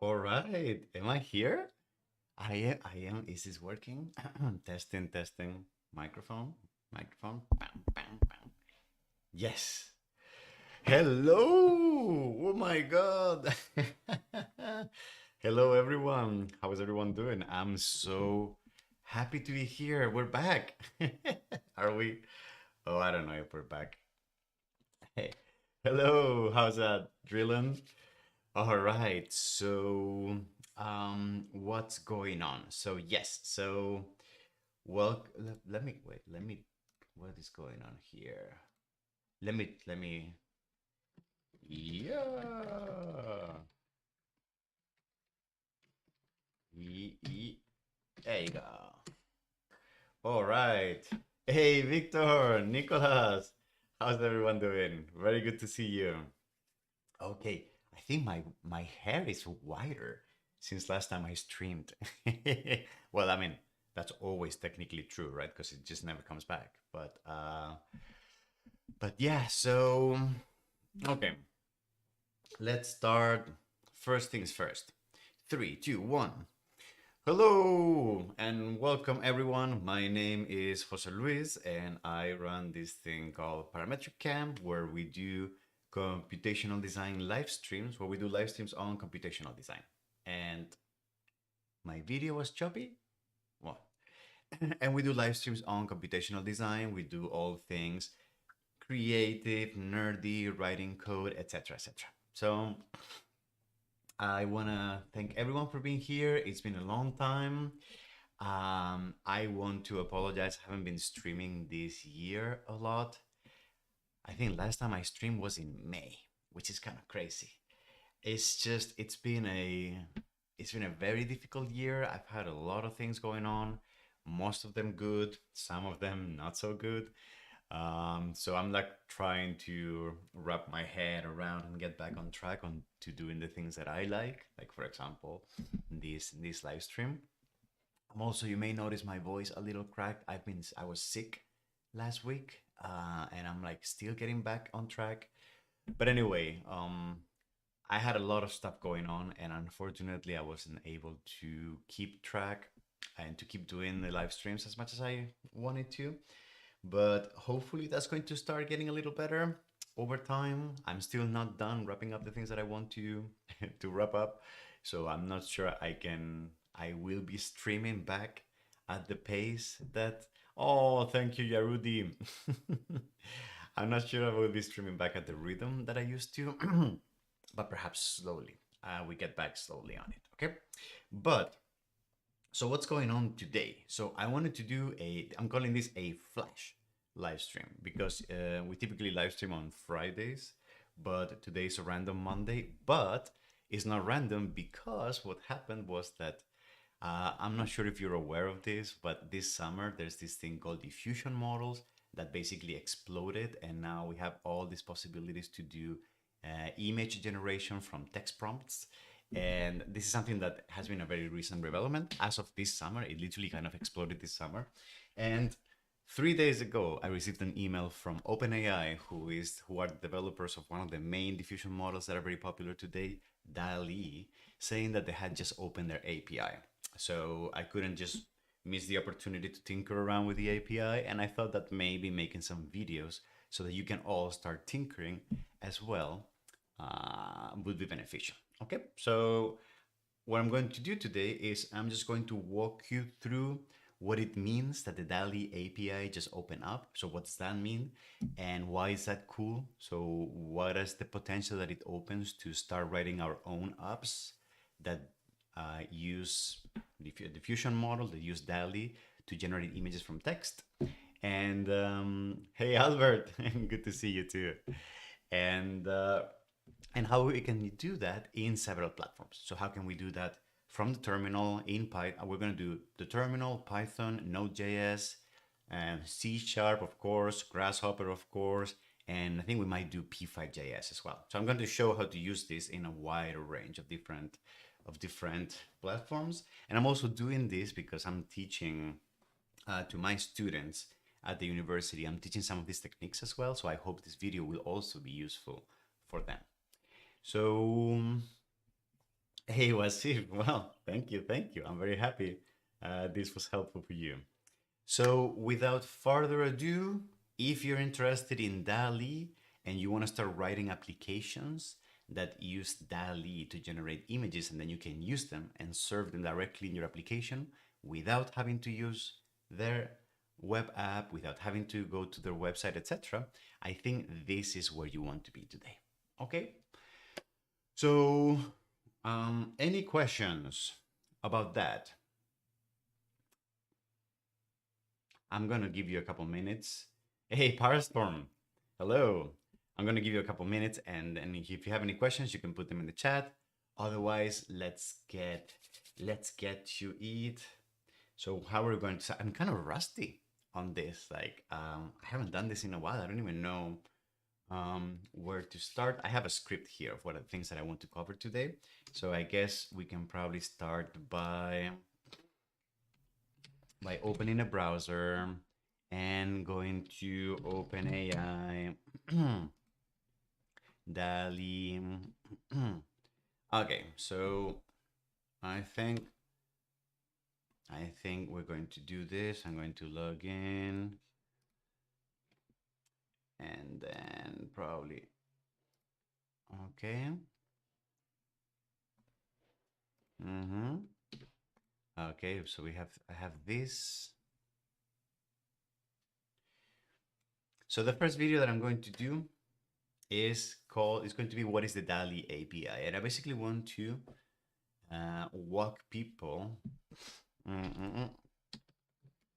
All right. Am I here? I am. I am. Is this working? Testing, testing. Microphone, microphone. Bam, bam, bam. Yes. Hello. Oh my God. Hello, everyone. How is everyone doing? I'm so happy to be here. We're back. Are we? Oh, I don't know if we're back. Hey. Hello. How's that? Drilling? All right. What's going on? Let me wait. What is going on here? Let me, yeah. There you go. All right. Hey, Victor, Nicholas, how's everyone doing? Very good to see you. Okay, I think my hair is whiter since last time I streamed. Well, I mean, that's always technically true, right? Because it just never comes back. But yeah, okay, let's start. First things first. Three, two, one. Hello and welcome everyone. My name is Jose Luis and I run this thing called Parametric Camp where we do computational design live streams, where we do live streams on computational design. And my video was choppy? What? And we do live streams on computational design. We do all things creative, nerdy, writing code, etc., etc. So I want to thank everyone for being here. It's been a long time. I want to apologize. I haven't been streaming this year a lot. I think last time I streamed was in May, which is kind of crazy. It's been a very difficult year. I've had a lot of things going on, most of them good, some of them not so good. So I'm like trying to wrap my head around and get back on track on to doing the things that I like for example, this live stream. I'm also, you may notice my voice a little cracked. I was sick last week, and I'm like still getting back on track. But anyway, I had a lot of stuff going on, and unfortunately, I wasn't able to keep track and to keep doing the live streams as much as I wanted to. But hopefully, that's going to start getting a little better over time. I'm still not done wrapping up the things that I want to to wrap up, so I'm not sure I will be streaming back at the pace that. Oh, thank you, Yarudi. I'm not sure I will be streaming back at the rhythm that I used to, but perhaps slowly. We get back slowly on it, okay? But so what's going on today? So I wanted to do I'm calling this a flash live stream because we typically live stream on Fridays, but today is a random Monday. But it's not random because what happened was that I'm not sure if you're aware of this, but this summer there's this thing called diffusion models that basically exploded, and now we have all these possibilities to do image generation from text prompts. And this is something that has been a very recent development as of this summer. It literally kind of exploded this summer. And 3 days ago, I received an email from OpenAI, who are the developers of one of the main diffusion models that are very popular today, Dall-E, saying that they had just opened their API. So I couldn't just miss the opportunity to tinker around with the API, and I thought that maybe making some videos so that you can all start tinkering as well would be beneficial. Okay, so what I'm going to do today is I'm just going to walk you through what it means that the Dall-E API just opened up. So what does that mean, and why is that cool? So what is the potential that it opens to start writing our own apps that use the diffusion model, that use Dall-E to generate images from text? And hey, Albert, good to see you too. And and how we can do that in several platforms. So how can we do that from the terminal in Python? We're going to do the terminal, Python, Node.js, and C Sharp, of course, Grasshopper, of course, and I think we might do P5.js as well. So I'm going to show how to use this in a wide range of different platforms. And I'm also doing this because I'm teaching to my students at the university. I'm teaching some of these techniques as well. So I hope this video will also be useful for them. So Hey, Wasif. Well, thank you. I'm very happy this was helpful for you. So, without further ado, if you're interested in DALI and you want to start writing applications that use DALI to generate images and then you can use them and serve them directly in your application without having to use their web app, without having to go to their website, etc., I think this is where you want to be today. Okay? So, any questions about that? I'm gonna give you a couple minutes. Hey, Parstorm, hello. I'm gonna give you a couple minutes, and then if you have any questions, you can put them in the chat. Otherwise, let's get to it. So, how are we going to? I'm kind of rusty on this. Like, I haven't done this in a while. I don't even know where to start. I have a script here of what are the things that I want to cover today. So I guess we can probably start by opening a browser and going to OpenAI Dall-E. Okay, so I think we're going to do this. I'm going to log in and then probably okay. Okay, so I have this. So the first video that I'm going to do is going to be what is the Dall-E API, and I basically want to walk people.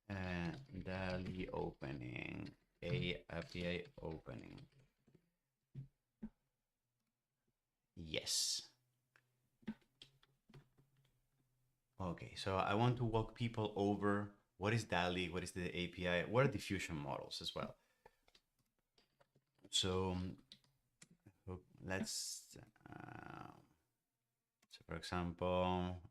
Dall-E opening, API opening. Yes. Okay, so I want to walk people over what is Dall-E, what is the API, what are diffusion models as well. So let's, so for example,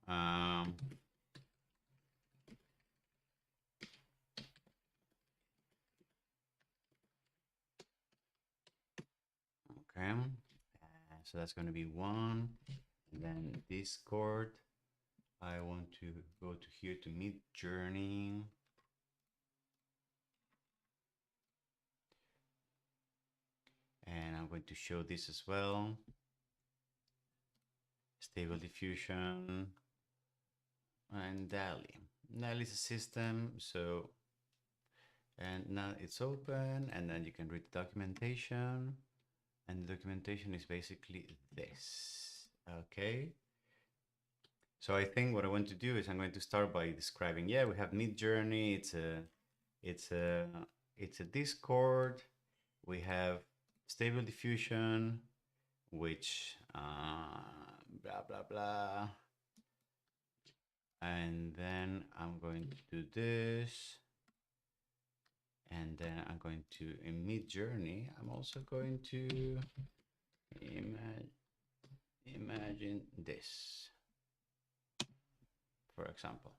okay, so that's going to be one. And then Discord, I want to go to here to Mid Journey. And I'm going to show this as well. Stable diffusion and Dall-E. Dall-E is a system, so, and now it's open, and then you can read the documentation, and the documentation is basically this. Okay. So I think what I want to do is I'm going to start by describing, yeah, we have Mid Journey. It's a Discord. We have stable diffusion, which blah blah blah. And then I'm going to do this. And then I'm going to, in Mid Journey, I'm also going to imagine this, for example.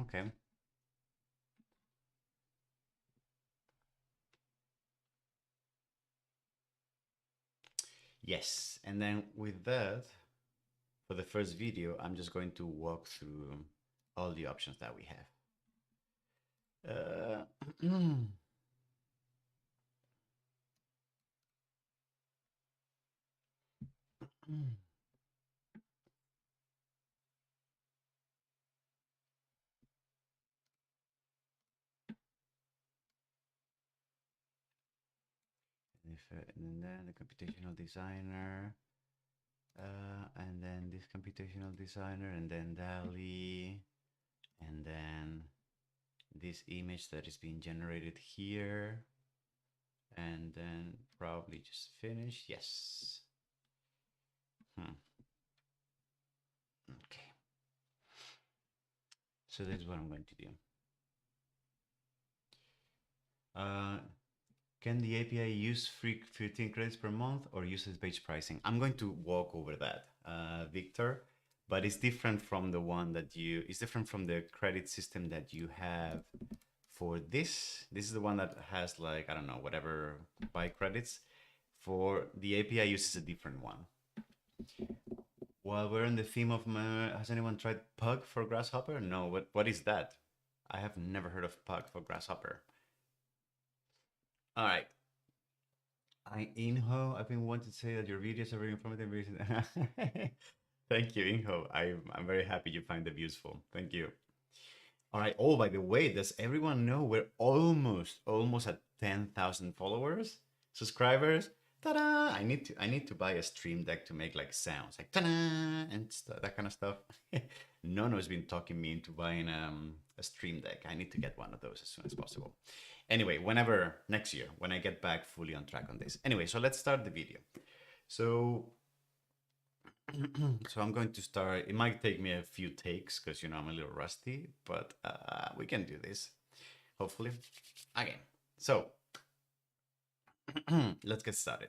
Okay. Yes, and then with that, for the first video, I'm just going to walk through all the options that we have. And then the computational designer, and then this computational designer, and then Dall-E, and then this image that is being generated here, and then probably just finish. Yes. Okay. So that's what I'm going to do. Can the API use free 15 credits per month or usage-based pricing? I'm going to walk over that, Victor, but it's different from the one that it's different from the credit system that you have for this is the one that has like, I don't know, whatever buy credits. For the API uses a different one. While we're in the theme of, has anyone tried Pug for Grasshopper? No, what is that? I have never heard of Pug for Grasshopper. All right. Inho, I've been wanting to say that your videos are very informative. Thank you, Inho. I'm very happy you find them useful. Thank you. All right. Oh, by the way, does everyone know we're almost at 10,000 followers, subscribers? Ta-da! I need to buy a stream deck to make like sounds like ta-da and that kind of stuff. Nono's been talking me into buying a stream deck. I need to get one of those as soon as possible. Anyway, whenever next year, when I get back fully on track on this. Anyway, so let's start the video. So so I'm going to start. It might take me a few takes because, you know, I'm a little rusty, but we can do this, hopefully. Okay, so let's get started.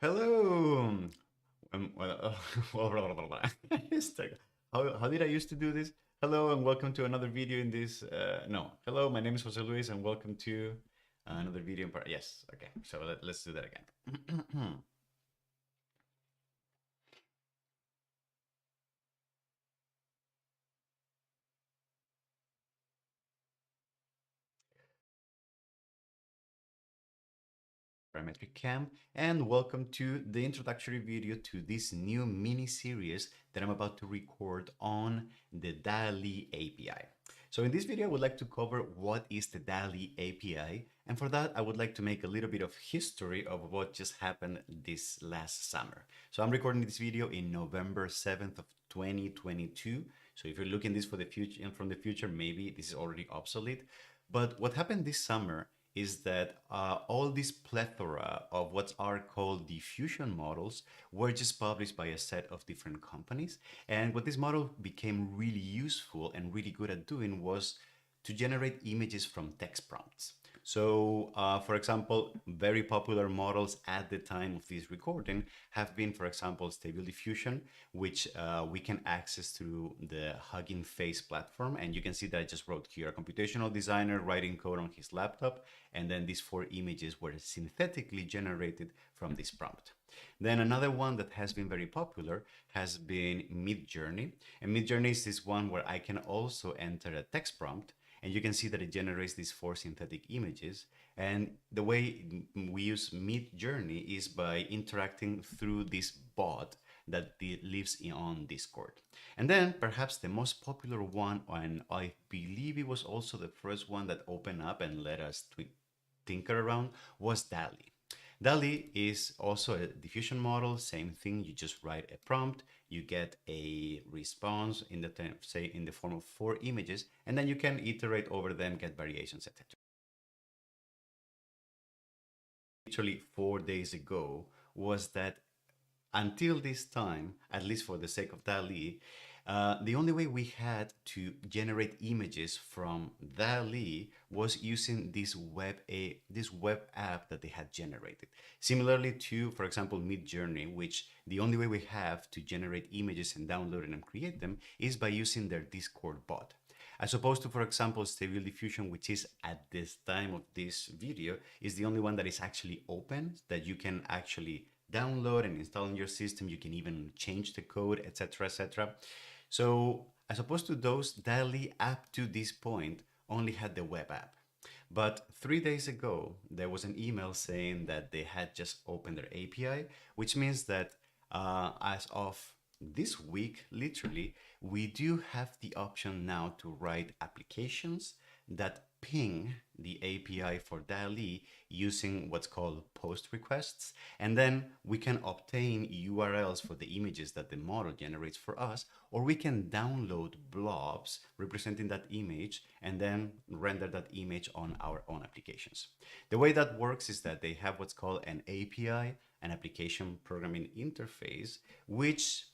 Hello. Well, how did I used to do this? Hello and welcome to another video in this. No, hello, my name is Jose Luis and welcome to another video. Yes, okay, so let's do that again. Parametric Camp, and welcome to the introductory video to this new mini series that I'm about to record on the Dall-E API. So in this video, I would like to cover what is the Dall-E API, and for that, I would like to make a little bit of history of what just happened this last summer. So I'm recording this video in November 7th of 2022. So if you're looking this for the future and from the future, maybe this is already obsolete. But what happened this summer is that all this plethora of what are called diffusion models were just published by a set of different companies. And what this model became really useful and really good at doing was to generate images from text prompts. So, for example, very popular models at the time of this recording have been, for example, Stable Diffusion, which we can access through the Hugging Face platform. And you can see that I just wrote here a computational designer writing code on his laptop. And then these 4 images were synthetically generated from this prompt. Then another one that has been very popular has been Midjourney. And Midjourney is this one where I can also enter a text prompt, and you can see that it generates these 4 synthetic images. And the way we use Midjourney is by interacting through this bot that lives on Discord. And then perhaps the most popular one, and I believe it was also the first one that opened up and let us tinker around, was Dall-E. Dall-E is also a diffusion model, same thing, you just write a prompt, you get a response in the say in the form of 4 images, and then you can iterate over them, get variations, etc. Literally 4 days ago was that until this time, at least for the sake of Dall-E, the only way we had to generate images from Dall-E was using this web app that they had generated. Similarly to, for example, Midjourney, which the only way we have to generate images and download them and create them is by using their Discord bot. As opposed to, for example, Stable Diffusion, which is at this time of this video, is the only one that is actually open, that you can actually download and install in your system. You can even change the code, etc., etc. So as opposed to those, Dall-E up to this point only had the web app. But 3 days ago, there was an email saying that they had just opened their API, which means that as of this week, literally, we do have the option now to write applications that ping the API for Dall-E using what's called post requests. And then we can obtain URLs for the images that the model generates for us, or we can download blobs representing that image and then render that image on our own applications. The way that works is that they have what's called an API, an application programming interface, which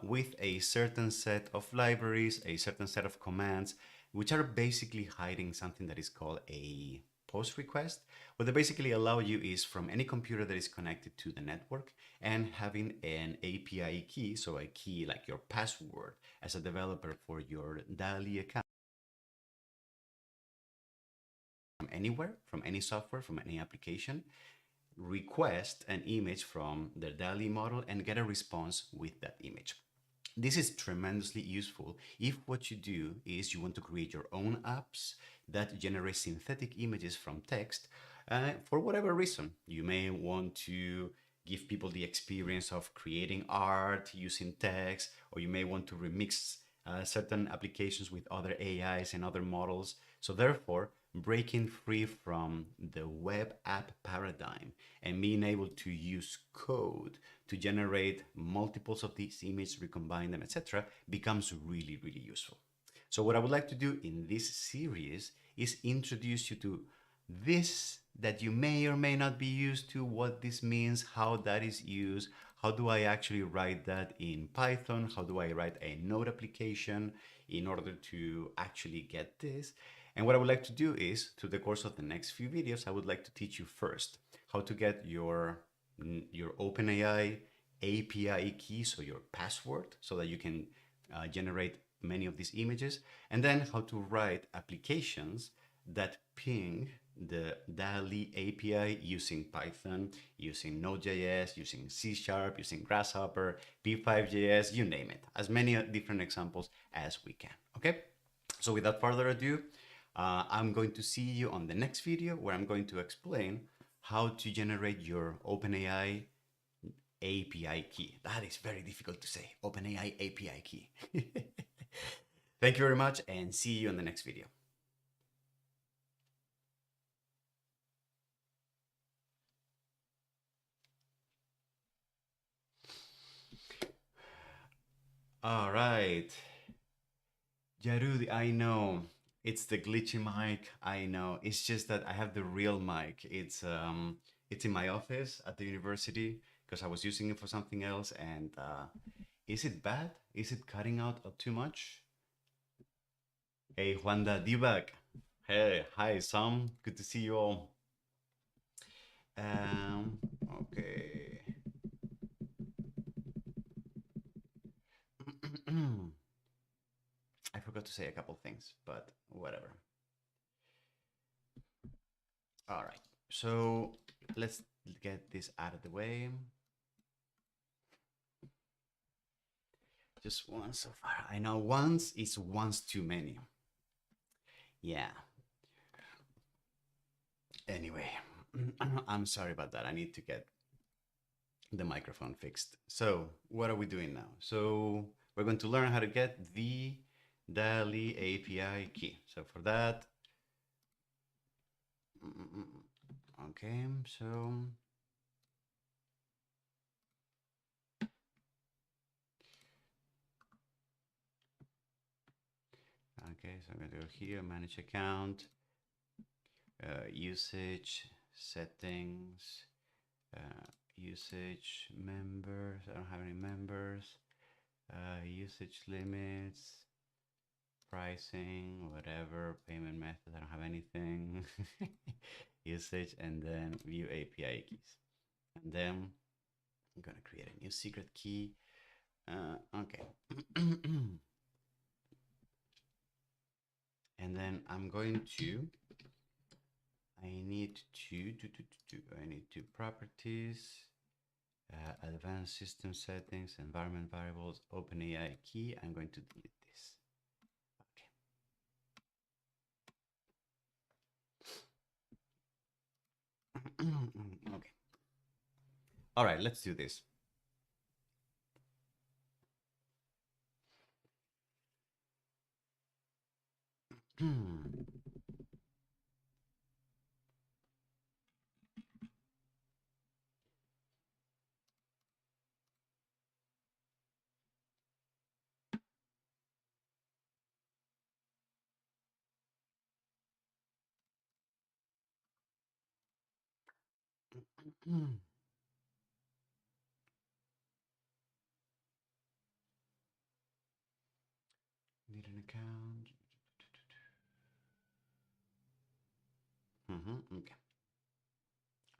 with a certain set of libraries, a certain set of commands, which are basically hiding something that is called a post request. What they basically allow you is from any computer that is connected to the network and having an API key, so a key like your password as a developer for your Dall-E account from anywhere, from any software, from any application, request an image from the Dall-E model and get a response with that image. This is tremendously useful if what you do is you want to create your own apps that generate synthetic images from text for whatever reason. You may want to give people the experience of creating art using text, or you may want to remix certain applications with other AIs and other models. So therefore, breaking free from the web app paradigm and being able to use code to generate multiples of these images, recombine them, etc., becomes really, really useful. So what I would like to do in this series is introduce you to this that you may or may not be used to, what this means, how that is used, how do I actually write that in Python, how do I write a node application in order to actually get this. And what I would like to do is, through the course of the next few videos, I would like to teach you first how to get your OpenAI API key, so your password, so that you can generate many of these images, and then how to write applications that ping the Dall-E API using Python, using Node.js, using C#, using Grasshopper, P5.js, you name it. As many different examples as we can, okay? So without further ado, I'm going to see you on the next video where I'm going to explain how to generate your OpenAI API key. That is very difficult to say, OpenAI API key. Thank you very much and see you in the next video. All right. Yarudi, I know. It's the glitchy mic. I know. It's just that I have the real mic. It's in my office at the university because I was using it for something else. And is it bad? Is it cutting out too much? Hey, Juanda Divac. Hey, hi, Sam. Good to see you all. Um, okay. I forgot to say a couple things, but whatever. All right. So let's get this out of the way. Just one so far. I know once is once too many. Yeah. Anyway, I'm sorry about that. I need to get the microphone fixed. So what are we doing now? So we're going to learn how to get the Dall-E API key. So for that, okay, so okay, so I'm going to go here, manage account, usage, settings, usage members. I don't have any members. Usage limits, pricing, whatever, payment method. I don't have anything. Usage, and then view API keys. And then I'm gonna create a new secret key. Okay. And then I'm going to, I need to properties, advanced system settings, environment variables, OpenAI key. I'm going to delete this. Okay. Okay. All right, let's do this. Need an account. Okay.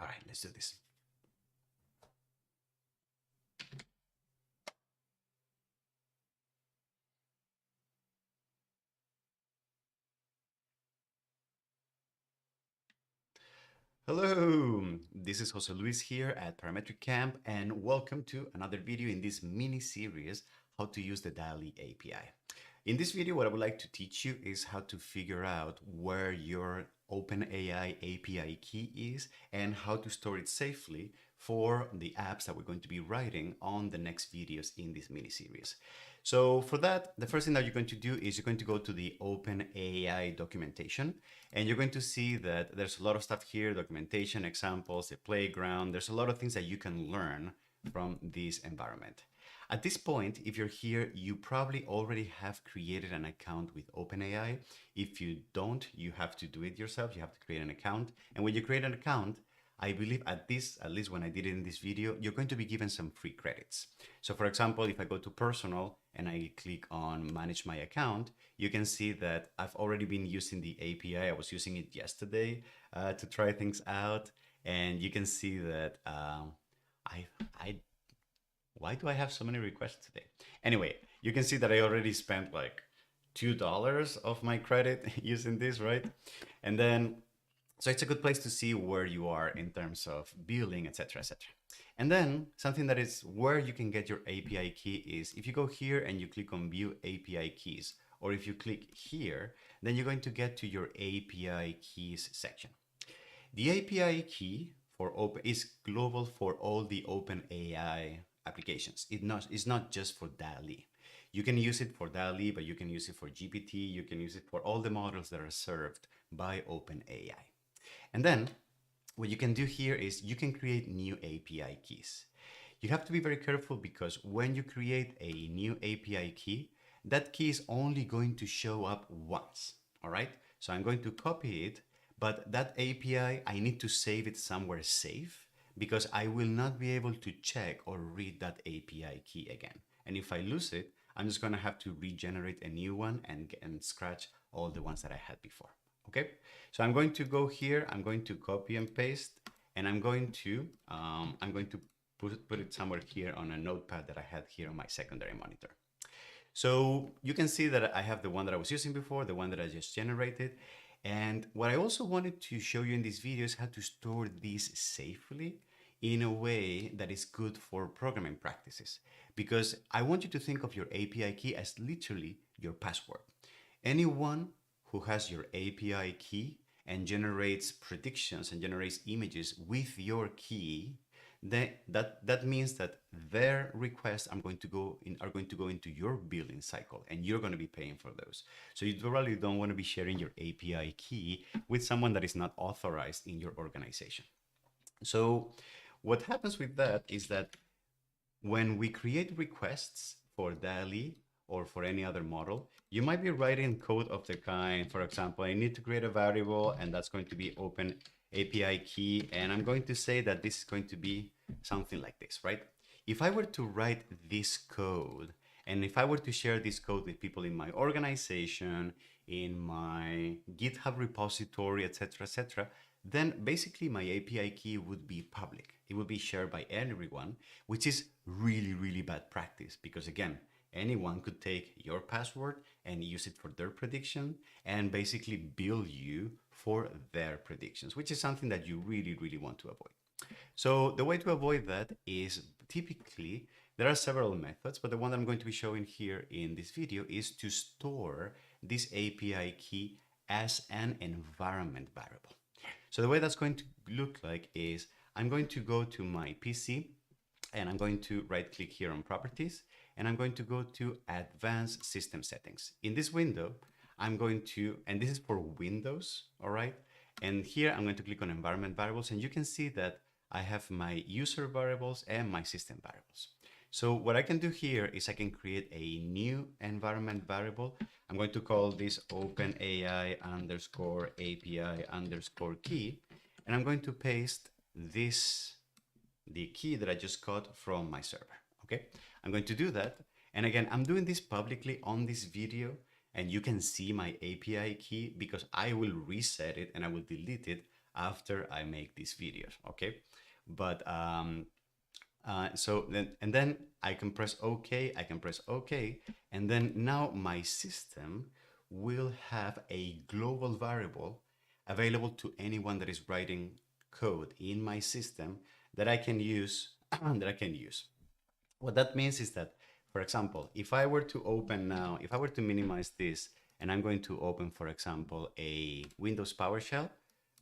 All right, let's do this. Hello, this is Jose Luis here at Parametric Camp, and welcome to another video in this mini series, how to use the Dall-E API. In this video, what I would like to teach you is how to figure out where your OpenAI API key is and how to store it safely for the apps that we're going to be writing on the next videos in this mini series. So for that, the first thing that you're going to do is you're going to go to the OpenAI documentation, and you're going to see that there's a lot of stuff here, documentation, examples, the playground. There's a lot of things that you can learn from this environment. At this point, if you're here, you probably already have created an account with OpenAI. If you don't, you have to do it yourself. You have to create an account. And when you create an account, I believe at least when I did it in this video, you're going to be given some free credits. So for example, if I go to personal and I click on manage my account, you can see that I've already been using the API. I was using it yesterday to try things out. And you can see that why do I have so many requests today? Anyway, you can see that I already spent like $2 of my credit using this, right? And then, so it's a good place to see where you are in terms of billing, etc., etc. And then something that is where you can get your API key is if you go here and you click on view API keys, or if you click here, then you're going to get to your API keys section. The API key for Open is global for all the OpenAI applications. It's not just for Dall-E. You can use it for Dall-E, but you can use it for GPT. You can use it for all the models that are served by OpenAI. And then what you can do here is you can create new API keys. You have to be very careful because when you create a new API key, that key is only going to show up once. All right. So I'm going to copy it, but that API, I need to save it somewhere safe because I will not be able to check or read that API key again. And if I lose it, I'm just going to have to regenerate a new one and scratch all the ones that I had before. Okay, so I'm going to go here, I'm going to copy and paste, and I'm going to put it somewhere here on a notepad that I had here on my secondary monitor. So you can see that I have the one that I was using before, the one that I just generated. And what I also wanted to show you in this video is how to store these safely in a way that is good for programming practices. Because I want you to think of your API key as literally your password. Anyone who has your API key and generates predictions and generates images with your key, that means that their requests are going to go into your billing cycle, and you're going to be paying for those. So you probably don't want to be sharing your API key with someone that is not authorized in your organization. So what happens with that is that when we create requests for Dall-E or for any other model, you might be writing code of the kind. For example, I need to create a variable, and that's going to be open API key. And I'm going to say that this is going to be something like this, right? If I were to write this code, and if I were to share this code with people in my organization, in my GitHub repository, etc., then basically my API key would be public. It would be shared by everyone, which is really, really bad practice because again, anyone could take your password and use it for their prediction and basically bill you for their predictions, which is something that you really, really want to avoid. So the way to avoid that is typically, there are several methods, but the one that I'm going to be showing here in this video is to store this API key as an environment variable. So the way that's going to look like is I'm going to go to my PC and I'm going to right click here on properties and I'm going to go to advanced system settings. In this window, I'm going to, and this is for Windows, all right? And here I'm going to click on environment variables and you can see that I have my user variables and my system variables. So what I can do here is I can create a new environment variable. I'm going to call this OpenAI underscore API underscore key, and I'm going to paste the key that I just got from my server. Okay, I'm going to do that. And again, I'm doing this publicly on this video, and you can see my API key because I will reset it and I will delete it after I make these videos, okay? But so then I can press OK, I can press OK, and then now my system will have a global variable available to anyone that is writing code in my system that I can use that I can use. What that means is that, for example, if I were to open now, if I were to minimize this, and I'm going to open, for example, a Windows PowerShell,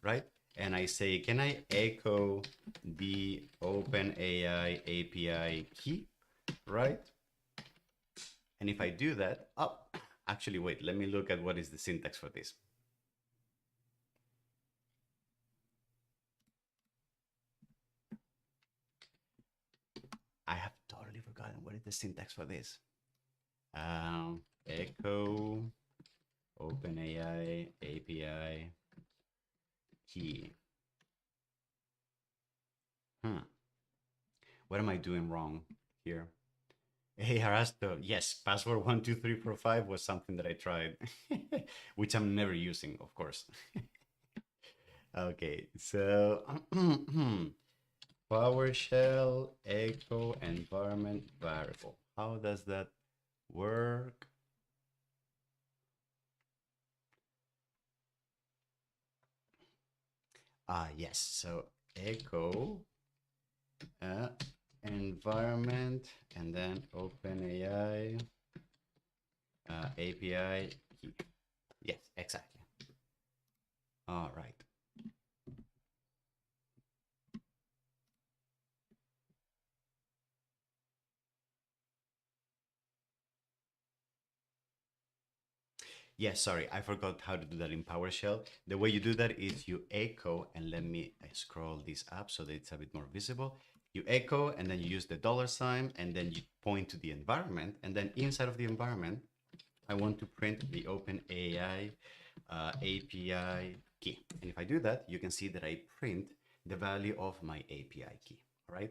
right? And I say, can I echo the OpenAI API key, right? And if I do that, oh, actually, wait, let me look at what is the syntax for this. I have totally forgotten what is the syntax for this. Echo OpenAI API key. What am I doing wrong here? Hey, Harasto, yes, password 12345 was something that I tried, which I'm never using, of course. Okay, so PowerShell echo environment variable. How does that work? Yes, so echo environment and then OpenAI API key. Yes, exactly. All right. Yes, sorry, I forgot how to do that in PowerShell. The way you do that is you echo, and let me scroll this up so that it's a bit more visible. You echo, and then you use the dollar sign, and then you point to the environment, and then inside of the environment, I want to print the OpenAI API key. And if I do that, you can see that I print the value of my API key, right?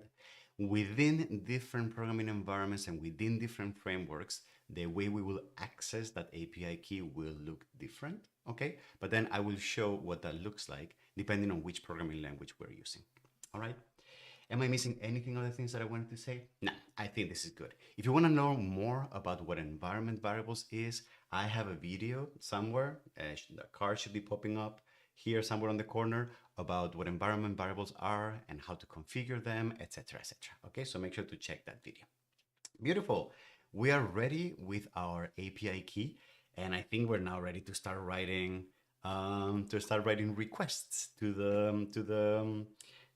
Within different programming environments and within different frameworks, the way we will access that API key will look different, okay? But then I will show what that looks like depending on which programming language we're using, all right? Am I missing anything other things that I wanted to say? No, I think this is good. If you want to know more about what environment variables is, I have a video somewhere, the card should be popping up here somewhere on the corner about what environment variables are and how to configure them, etc., etc. Okay, so make sure to check that video. Beautiful. We are ready with our API key, and I think we're now ready to start writing requests to the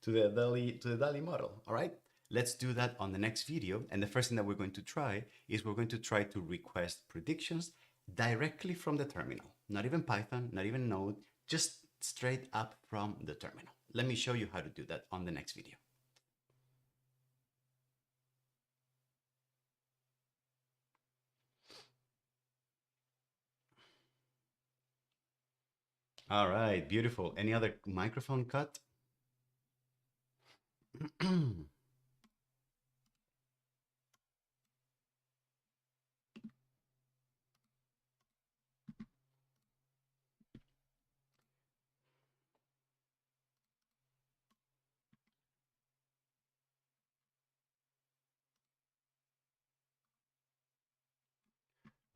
Dall-E model. All right, let's do that on the next video. And the first thing that we're going to try is we're going to try to request predictions directly from the terminal. Not even Python, not even Node, just straight up from the terminal. Let me show you how to do that on the next video. All right, beautiful. Any other microphone cut?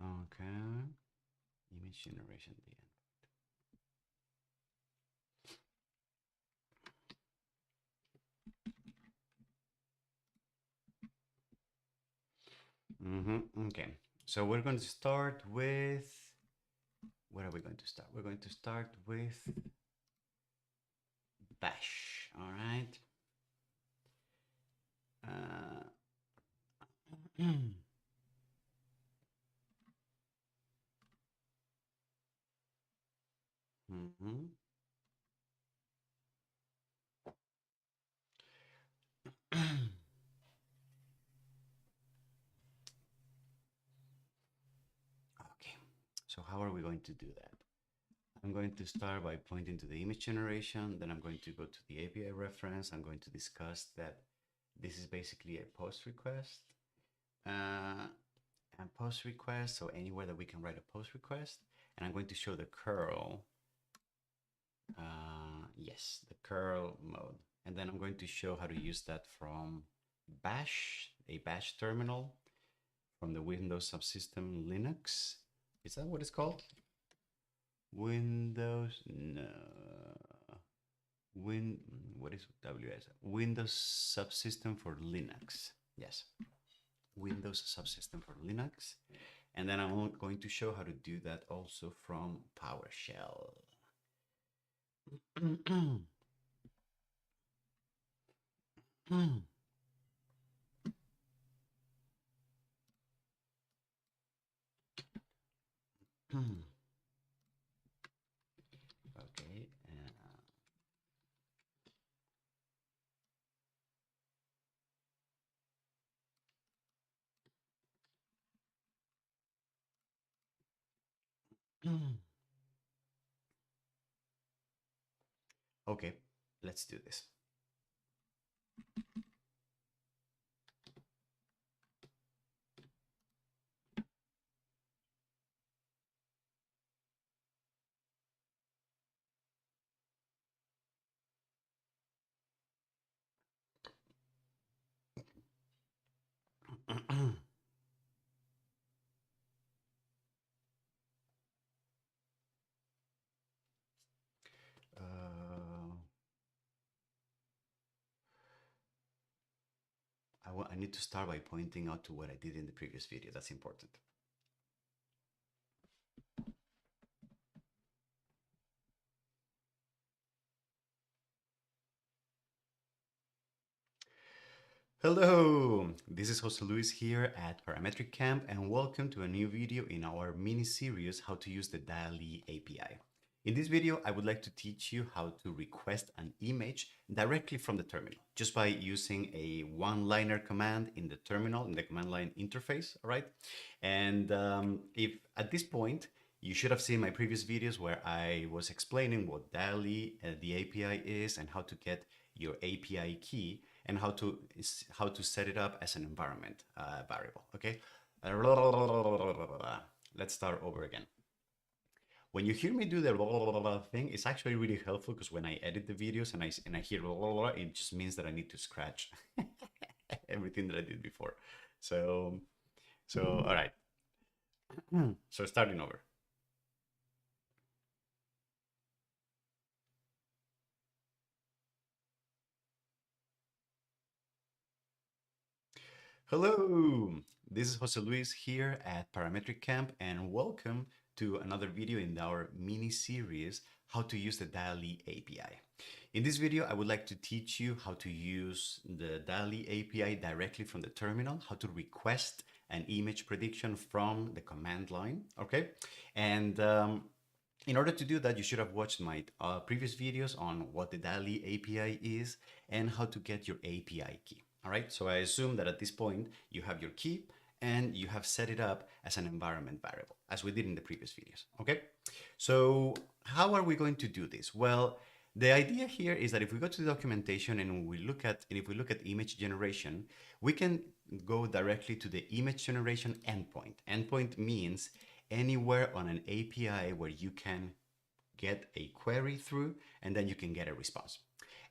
Okay, image generation at the end. Okay, so we're going to start with, where are we going to start? We're going to start with bash, all right? Mhm. Okay, so how are we going to do that? I'm going to start by pointing to the image generation, then I'm going to go to the API reference. I'm going to discuss that this is basically a post request. And post request, so anywhere that we can write a post request. And I'm going to show the curl Yes, the curl mode. And then I'm going to show how to use that from Bash, a Bash terminal from the Windows subsystem Linux. Is that what it's called? Windows, no. Win, what is WS? Windows subsystem for Linux. Yes, Windows subsystem for Linux. And then I'm going to show how to do that also from PowerShell. Okay. Okay, let's do this. uh, I need to start by pointing out to what I did in the previous video. That's important. Hello, this is Jose Luis here at Parametric Camp, and welcome to a new video in our mini series how to use the Dall-E API. In this video, I would like to teach you how to request an image directly from the terminal, just by using a one-liner command in the terminal, in the command line interface, all right? And if at this point, you should have seen my previous videos where I was explaining what Dall-E, the API is, and how to get your API key, and how to set it up as an environment variable. Okay, let's start over again. When you hear me do the thing, it's actually really helpful because when I edit the videos and I hear it just means that I need to scratch everything that I did before. So all right. So starting over. Hello, this is Jose Luis here at Parametric Camp, and welcome to another video in our mini series, how to use the Dall-E API. In this video, I would like to teach you how to use the Dall-E API directly from the terminal, how to request an image prediction from the command line, okay? And in order to do that, you should have watched my previous videos on what the Dall-E API is and how to get your API key. All right, so I assume that at this point you have your key and you have set it up as an environment variable, as we did in the previous videos. Okay, so how are we going to do this? Well, the idea here is that if we go to the documentation and if we look at image generation, we can go directly to the image generation endpoint. Endpoint means anywhere on an API where you can get a query through and then you can get a response.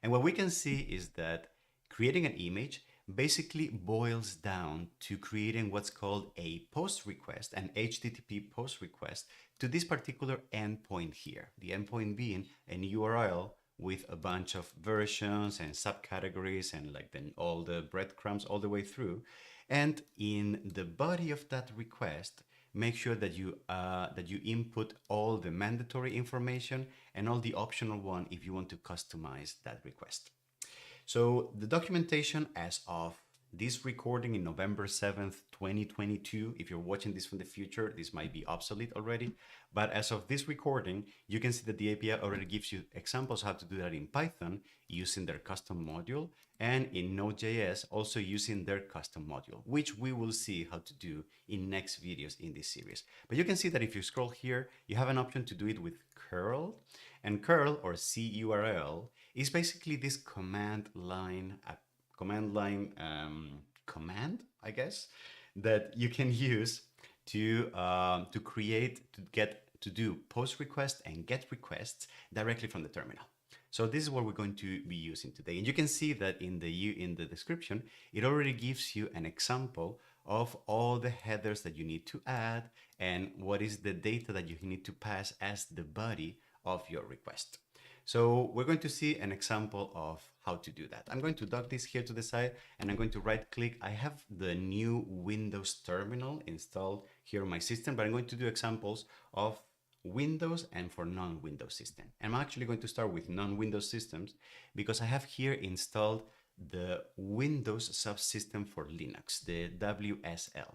And what we can see is that creating an image basically boils down to creating what's called a post request, an HTTP post request to this particular endpoint here. The endpoint being an URL with a bunch of versions and subcategories and like then all the breadcrumbs all the way through. And in the body of that request, make sure that you input all the mandatory information and all the optional one if you want to customize that request. So the documentation as of this recording in November 7th, 2022, if you're watching this from the future, this might be obsolete already. But as of this recording, you can see that the API already gives you examples how to do that in Python using their custom module, and in Node.js also using their custom module, which we will see how to do in next videos in this series. But you can see that if you scroll here, you have an option to do it with curl, and curl or curl is basically this command line command, I guess, that you can use to to do post requests and get requests directly from the terminal. So this is what we're going to be using today. And you can see that in the description, it already gives you an example of all the headers that you need to add and what is the data that you need to pass as the body of your request. So we're going to see an example of how to do that. I'm going to dock this here to the side and I'm going to right click. I have the new Windows terminal installed here on my system, but I'm going to do examples of Windows and for non-Windows system. And I'm actually going to start with non-Windows systems because I have here installed the Windows subsystem for Linux, the WSL.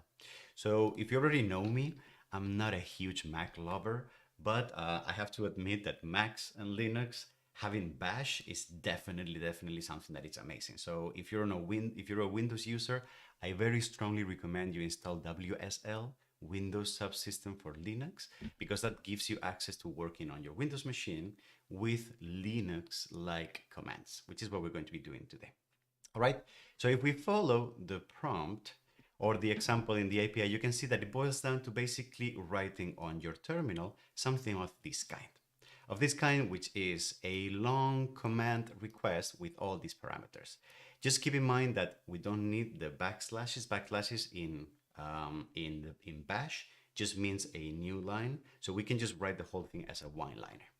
So if you already know me, I'm not a huge Mac lover, but I have to admit that Macs and Linux having Bash is definitely something that is amazing. So if you're a Windows user, I very strongly recommend you install WSL, Windows Subsystem for Linux, because that gives you access to working on your Windows machine with Linux-like commands, which is what we're going to be doing today. All right, so if we follow the prompt or the example in the API, you can see that it boils down to basically writing on your terminal something of this kind, which is a long command request with all these parameters. Just keep in mind that we don't need the backslashes in Bash just means a new line. So we can just write the whole thing as a one-liner.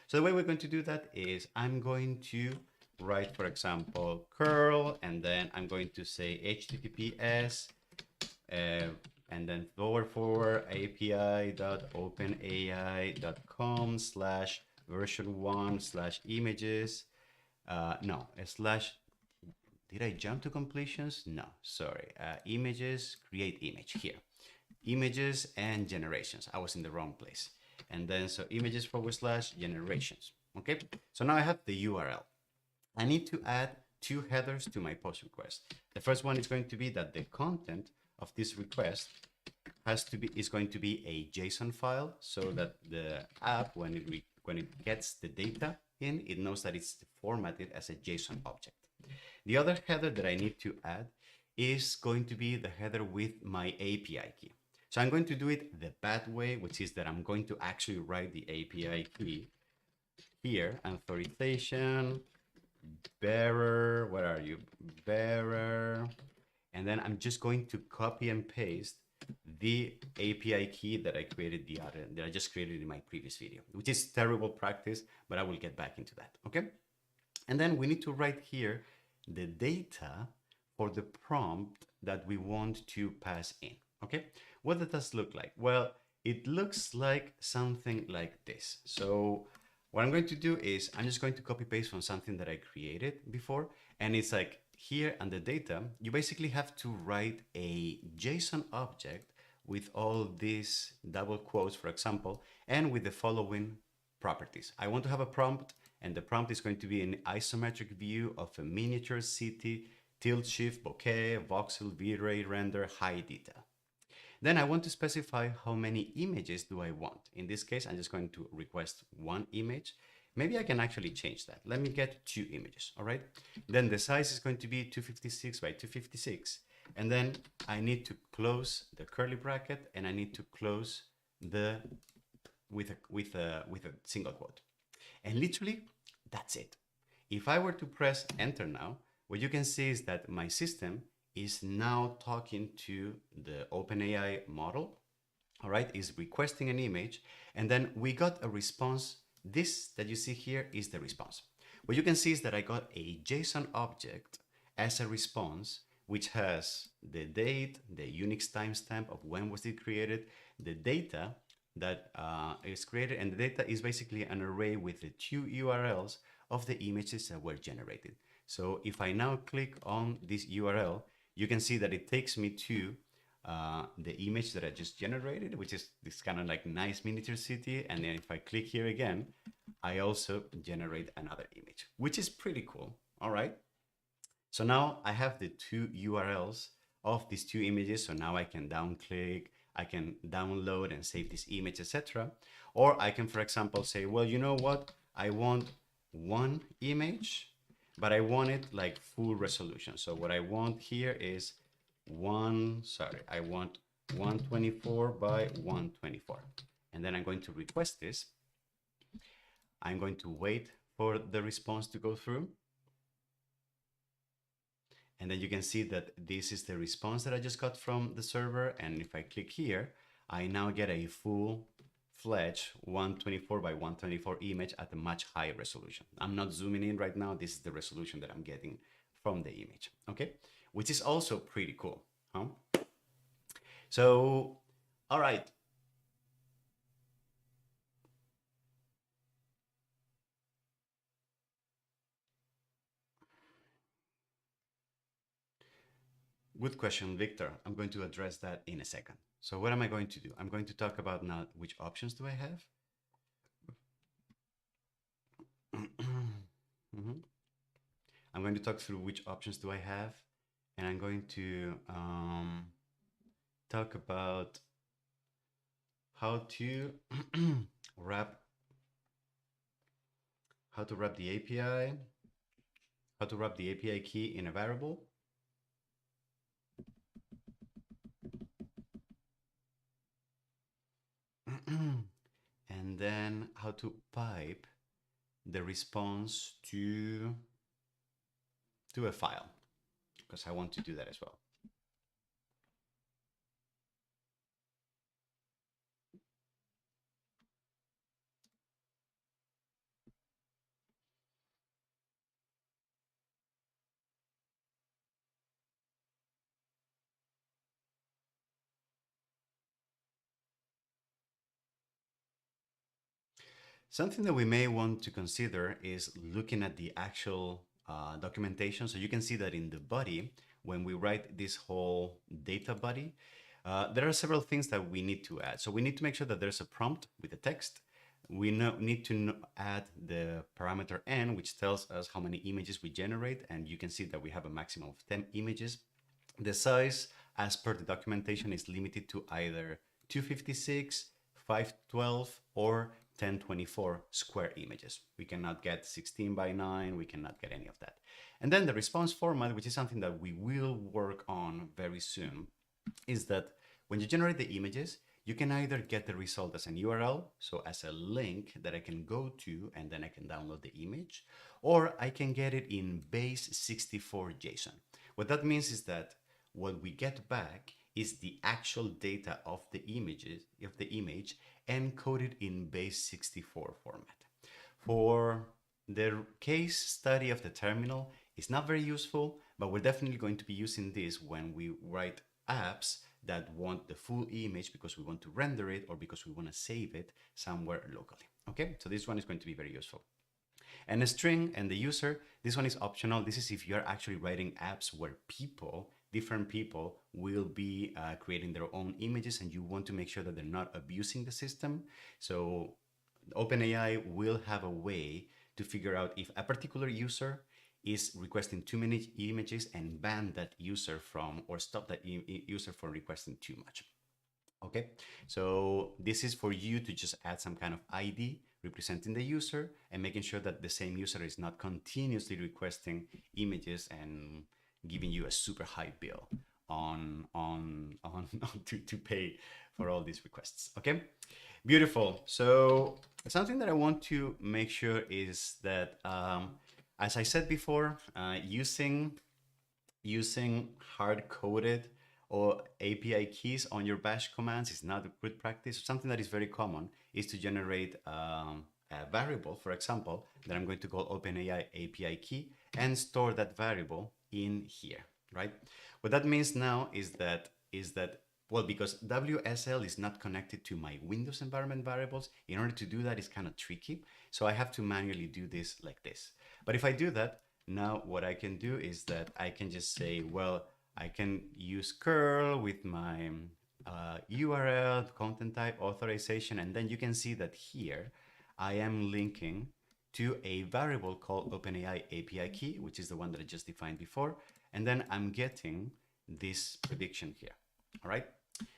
So the way we're going to do that is I'm going to write, for example, curl, and then I'm going to say HTTPS, and then forward api.openai.com/version1/images. Did I jump to completions? No, sorry. Images, create image here. Images and generations. I was in the wrong place. And then so images / generations. Okay, so now I have the URL. I need to add two headers to my post request. The first one is going to be that the content of this request is going to be a JSON file, so that the app, when it gets the data in, it knows that it's formatted as a JSON object. The other header that I need to add is going to be the header with my API key. So I'm going to do it the bad way, which is that I'm going to actually write the API key here, authorization, bearer, where are you? Bearer. And then I'm just going to copy and paste the API key that I just created in my previous video, which is terrible practice, but I will get back into that, okay? And then we need to write here the data for the prompt that we want to pass in, okay? What does this look like? Well, it looks like something like this. So what I'm going to do is I'm just going to copy paste from something that I created before. And it's like here and the data, you basically have to write a JSON object with all these double quotes, for example, and with the following properties. I want to have a prompt, and the prompt is going to be an isometric view of a miniature city, tilt shift, bokeh, voxel, V-ray, render, high detail. Then I want to specify how many images do I want. In this case, I'm just going to request one image. Maybe I can actually change that. Let me get 2 images, all right? Then the size is going to be 256 by 256. And then I need to close the curly bracket, and I need to close with a single quote. And literally, that's it. If I were to press enter now, what you can see is that my system is now talking to the OpenAI model, all right, is requesting an image, and then we got a response. This that you see here is the response. What you can see is that I got a JSON object as a response, which has the date, the Unix timestamp of when was it created, the data that is created, and the data is basically an array with the 2 URLs of the images that were generated. So if I now click on this URL, you can see that it takes me to the image that I just generated, which is this kind of like nice miniature city. And then if I click here again, I also generate another image, which is pretty cool. All right. So now I have the 2 URLs of these 2 images. So now I can click, I can download and save this image, etc. Or I can, for example, say, well, you know what? I want one image, but I want it like full resolution. So what I want here is I want 124 by 124. and then I'm going to request this. I'm going to wait for the response to go through. And then you can see that this is the response that I just got from the server. And if I click here, I now get a full-fledged 124 by 124 image at a much higher resolution. I'm not zooming in right now. This is the resolution that I'm getting from the image, okay? Which is also pretty cool, huh? So, all right. Good question, Victor. I'm going to address that in a second. So what am I going to do? I'm going to talk about now which options do I have. Mhm. I'm going to talk through which options do I have, and I'm going to talk about how to wrap the API, how to wrap the API key in a variable. And then how to pipe the response to a file, because I want to do that as well. Something that we may want to consider is looking at the actual documentation. So you can see that in the body, when we write this whole data body, there are several things that we need to add. So we need to make sure that there's a prompt with the text. We need to add the parameter n, which tells us how many images we generate. And you can see that we have a maximum of 10 images. The size, as per the documentation, is limited to either 256, 512, or 1024 square images. We cannot get 16 by 9, we cannot get any of that. And then the response format, which is something that we will work on very soon, is that when you generate the images, you can either get the result as an URL, so as a link that I can go to and then I can download the image, or I can get it in base 64 JSON. What that means is that what we get back is the actual data of the image encoded in base 64 format. For the case study of the terminal, it's not very useful, but we're definitely going to be using this when we write apps that want the full image because we want to render it or because we want to save it somewhere locally. Okay, so this one is going to be very useful. And a string and the user, this one is optional. This is if you're actually writing apps where different people will be creating their own images and you want to make sure that they're not abusing the system. So OpenAI will have a way to figure out if a particular user is requesting too many images and ban that user from, or stop that user from requesting too much. Okay, so this is for you to just add some kind of ID representing the user and making sure that the same user is not continuously requesting images and giving you a super high bill on to pay for all these requests. Okay, beautiful. So something that I want to make sure is that, as I said before, using hard-coded or API keys on your bash commands is not a good practice. Something that is very common is to generate a variable, for example, that I'm going to call OpenAI API key and store that variable in here, right? What that means now is that well, because WSL is not connected to my Windows environment variables, in order to do that is kind of tricky. So I have to manually do this like this. But if I do that, now what I can do is that I can just say, well, I can use curl with my URL, content type, authorization, and then you can see that here I am linking to a variable called OpenAI API key, which is the one that I just defined before. And then I'm getting this prediction here. All right.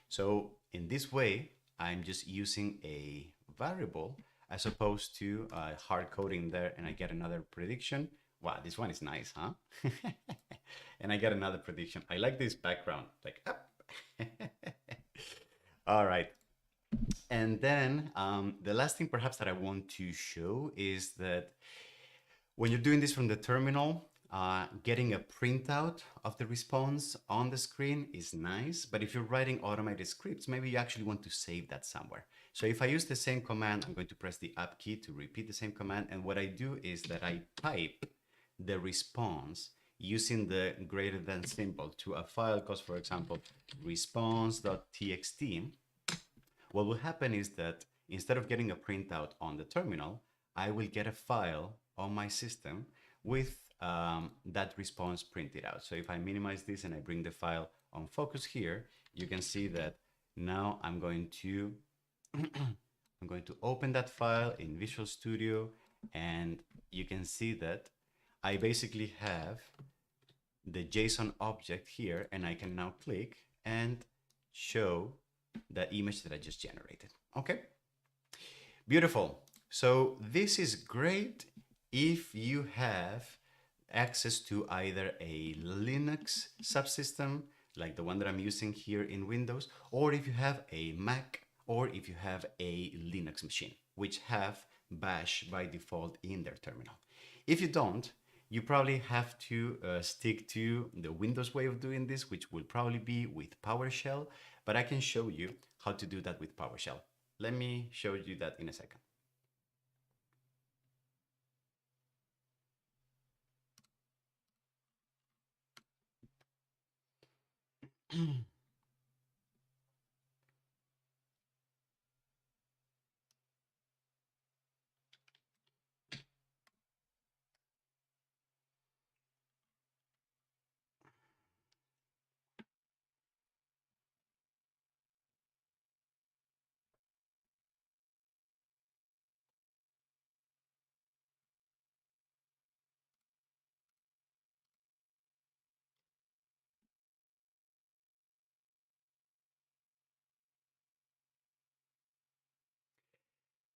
So in this way, I'm just using a variable as opposed to hard coding there, and I get another prediction. Wow, this one is nice, huh? And I get another prediction. I like this background, like up. All right. And then the last thing perhaps that I want to show is that when you're doing this from the terminal, getting a printout of the response on the screen is nice, but if you're writing automated scripts, maybe you actually want to save that somewhere. So if I use the same command, I'm going to press the up key to repeat the same command. And what I do is that I type the response using the greater than symbol to a file called, for example, response.txt. What will happen is that instead of getting a printout on the terminal, I will get a file on my system with that response printed out. So if I minimize this and I bring the file on focus here, you can see that now I'm going to I'm going to open that file in Visual Studio, and you can see that I basically have the JSON object here, and I can now click and show the image that I just generated. Okay, beautiful. So this is great if you have access to either a Linux subsystem like the one that I'm using here in Windows, or if you have a Mac, or if you have a Linux machine, which have Bash by default in their terminal. If you don't, you probably have to stick to the Windows way of doing this, which will probably be with PowerShell, but I can show you how to do that with PowerShell. Let me show you that in a second.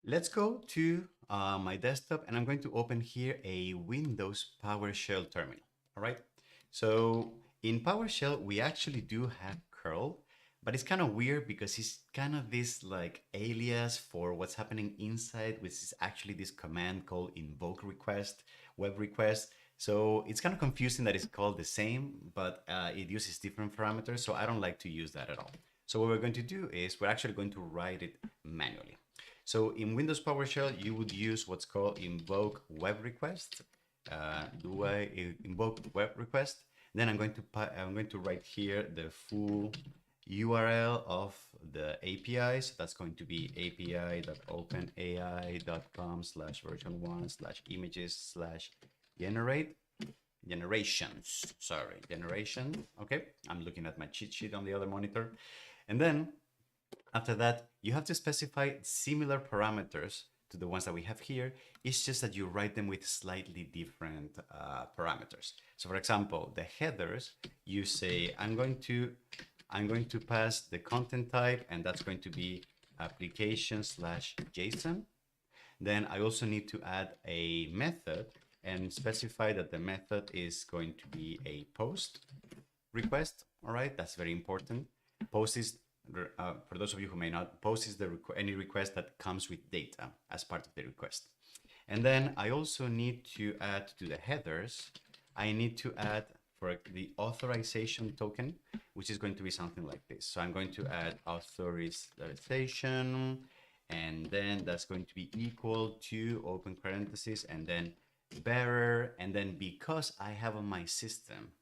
Let's go to my desktop, and I'm going to open here a Windows PowerShell terminal. All right. So in PowerShell, we actually do have curl, but it's kind of weird because it's kind of this like alias for what's happening inside, which is actually this command called invoke request, web request. So it's kind of confusing that it's called the same, but it uses different parameters. So I don't like to use that at all. So what we're going to do is we're actually going to write it manually. So in Windows PowerShell, you would use what's called invoke web request. Do I invoke web request? Then I'm going to write here the full URL of the API. So that's going to be api.openai.com/version1/images/generate generation. Okay, I'm looking at my cheat sheet on the other monitor. And then after that, you have to specify similar parameters to the ones that we have here. It's just that you write them with slightly different parameters. So for example, the headers, you say, I'm going to pass the content type, and that's going to be application/JSON. Then I also need to add a method and specify that the method is going to be a post request. All right, that's very important. Post is, for those of you who may not, post is any request that comes with data as part of the request. And then I also need to add to the headers, I need to add for the authorization token, which is going to be something like this. So I'm going to add authorization, and then that's going to be equal to open parentheses and then bearer. And then because I have on my system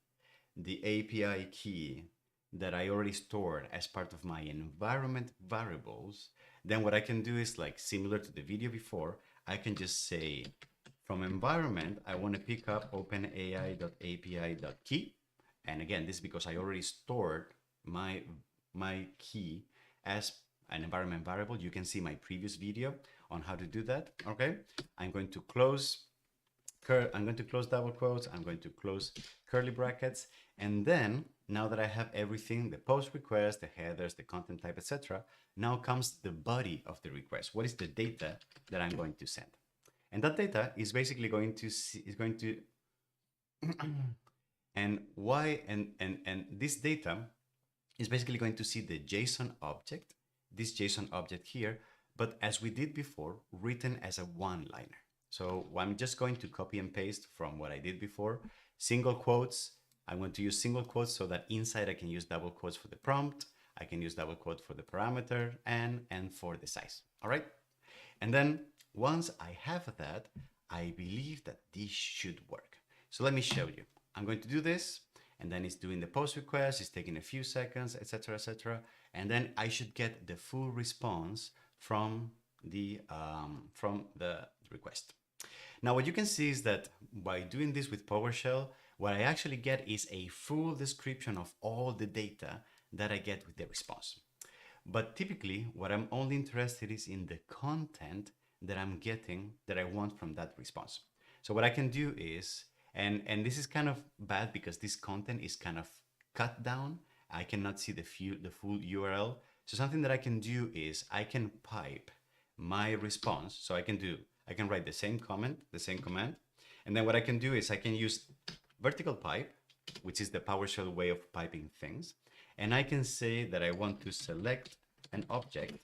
the API key that I already stored as part of my environment variables, then what I can do is, like similar to the video before, I can just say from environment, I want to pick up OpenAI.API.key. And again, this is because I already stored my key as an environment variable. You can see my previous video on how to do that. Okay, I'm going to close double quotes, I'm going to close curly brackets, and then now that I have everything, the post request, the headers, the content type, etc., now comes the body of the request. What is the data that I'm going to send? And that data is basically going to and this data is basically going to see the JSON object this JSON object here, but as we did before, written as a one-liner. So I'm just going to copy and paste from what I did before. Single quotes, I'm going to use single quotes so that inside I can use double quotes for the prompt, I can use double quotes for the parameter, and for the size, all right? And then once I have that, I believe that this should work. So let me show you. I'm going to do this, and then it's doing the post request, it's taking a few seconds, etc., etc. And then I should get the full response from the request. Now, what you can see is that by doing this with PowerShell, what I actually get is a full description of all the data that I get with the response. But typically, what I'm only interested is in the content that I'm getting that I want from that response. So what I can do is, and this is kind of bad because this content is kind of cut down. I cannot see the full URL. So something that I can do is I can pipe my response. So I can write the same comment, the same command. And then what I can do is I can use vertical pipe, which is the PowerShell way of piping things. And I can say that I want to select an object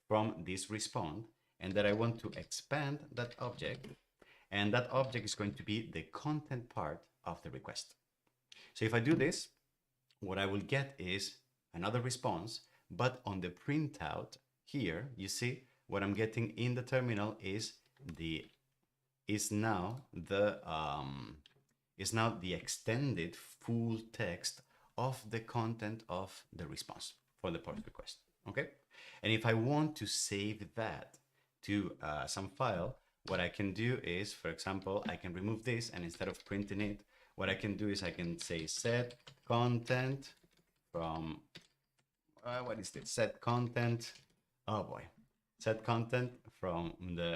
from this response and that I want to expand that object. And that object is going to be the content part of the request. So if I do this, what I will get is another response, but on the printout here, you see what I'm getting in the terminal is now the extended full text of the content of the response for the post request. Okay, and if I want to save that to some file, what I can do is, for example, I can remove this, and instead of printing it, what I can do is I can say set content from what is this? Set content. Oh boy, set content from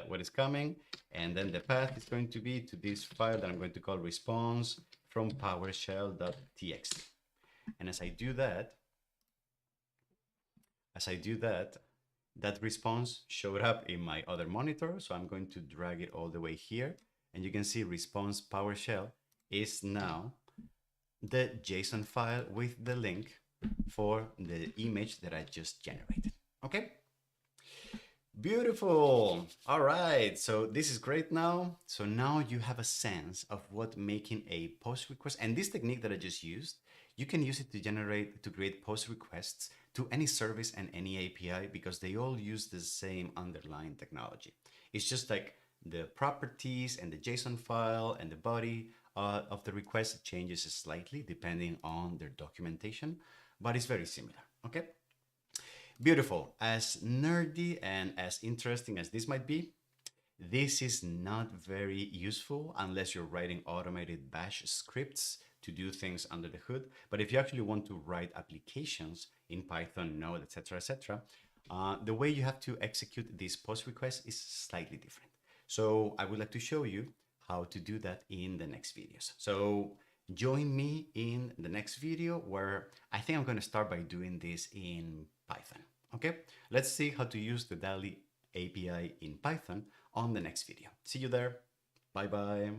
what is coming, and then the path is going to be to this file that I'm going to call response from PowerShell.txt. And as I do that, that response showed up in my other monitor. So I'm going to drag it all the way here, and you can see response PowerShell is now the JSON file with the link for the image that I just generated. Okay. Beautiful. All right. So this is great now. So now you have a sense of what making a post request, and this technique that I just used, you can use it to create post requests to any service and any API because they all use the same underlying technology. It's just like the properties and the JSON file and the body of the request changes slightly depending on their documentation, but it's very similar. Okay. Beautiful. As nerdy and as interesting as this might be, this is not very useful unless you're writing automated bash scripts to do things under the hood. But if you actually want to write applications in Python, Node, etc., etc., the way you have to execute this post request is slightly different. So I would like to show you how to do that in the next videos. So join me in the next video where I think I'm going to start by doing this in Python. Okay, let's see how to use the Dall-E API in Python on the next video. See you there. Bye-bye.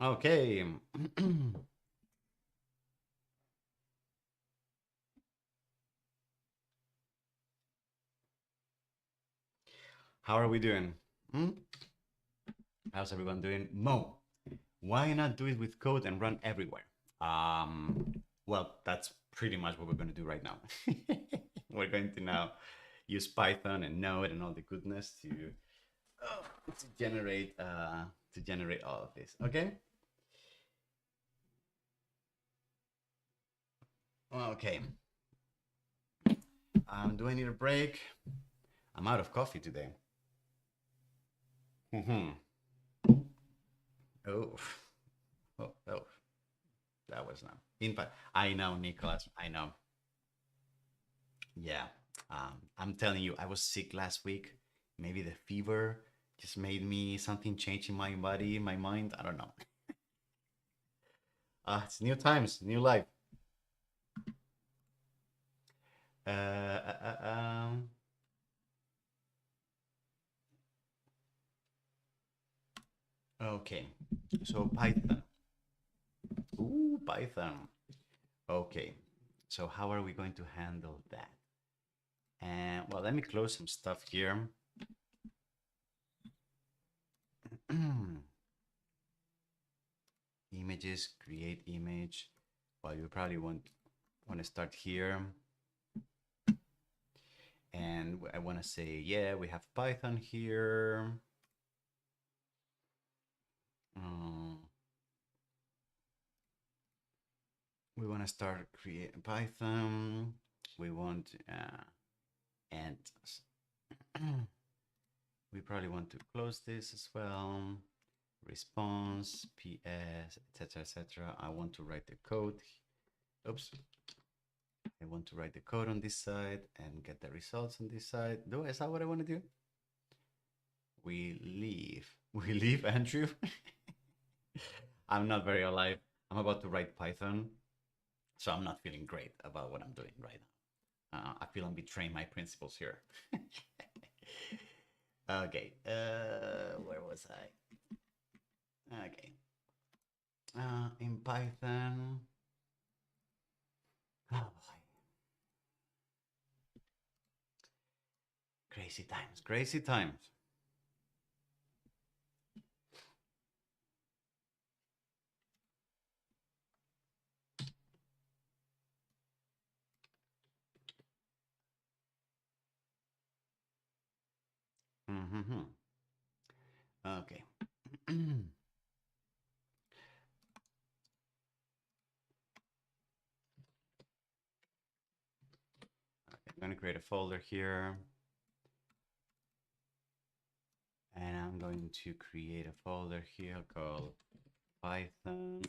Okay. How are we doing? How's everyone doing? Mo, why not do it with code and run everywhere? Well, that's pretty much what we're going to do right now. We're going to now use Python and Node and all the goodness to generate all of this. Okay. Okay. Do I need a break? I'm out of coffee today. Oh, oh, that was not. In fact, I know, Nicholas. I know. Yeah. I'm telling you, I was sick last week. Maybe the fever just made me something change in my body, my mind. I don't know. It's new times, new life. Uh, uh, uh, um, Okay, so Python. Ooh, Python. Okay, so how are we going to handle that? And well, let me close some stuff here. Images, create image. Well, you probably want to start here. And I want to say, yeah, we have Python here. We want to start creating Python. We want, and we probably want to close this as well. Response, PS, etc., etc. I want to write the code. Oops. I want to write the code on this side and get the results on this side. Is that what I want to do? We leave. We leave, Andrew. I'm not very alive. I'm about to write Python, so I'm not feeling great about what I'm doing right now. I feel I'm betraying my principles here. Okay, where was I? Okay, in Python. Oh boy. Crazy times, crazy times. Mm-hmm. Okay. Okay, I'm going to create a folder here. And I'm going to create a folder here called Python.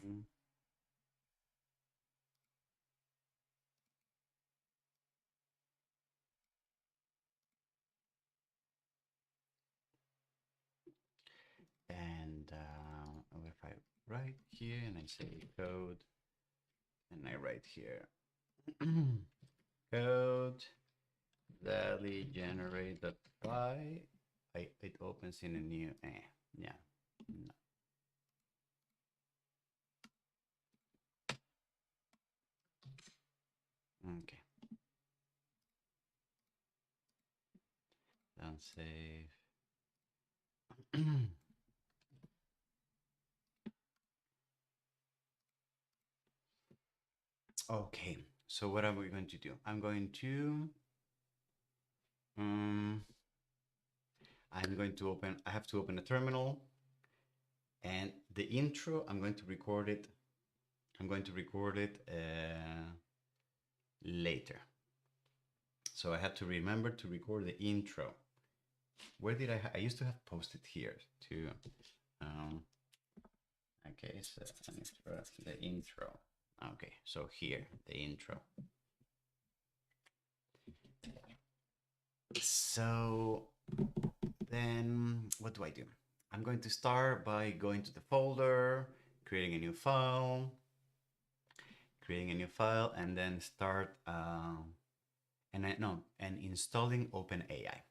And if I write here and I say code, and I write here code Dall-E generate.py, it opens in a new, yeah, no. Okay, don't save. Okay, so what are we going to do? I'm going to I have to open a terminal, and the intro, I'm going to record it. I'm going to record it later. So I have to remember to record the intro. Where did I used to have posted here too. Okay, so the intro. Okay, so here, the intro. So then what do I do? I'm going to start by going to the folder, creating a new file, and then start and installing OpenAI.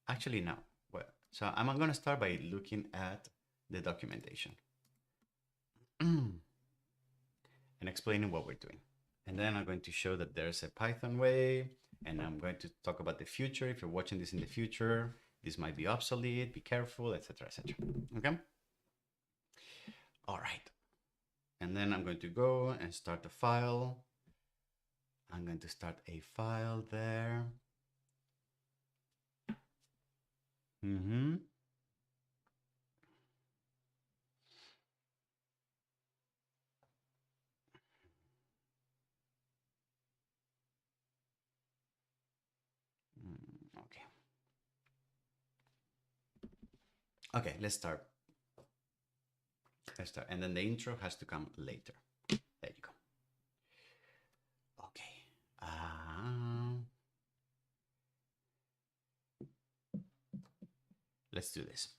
Actually, no. Well, so I'm going to start by looking at the documentation and explaining what we're doing. And then I'm going to show that there's a Python way, and I'm going to talk about the future. If you're watching this in the future, this might be obsolete, be careful, etc., etc. Okay? All right. And then I'm going to go and start a file. I'm going to start a file there. Okay. Okay, let's start. And then the intro has to come later. There you go. Okay. Let's do this.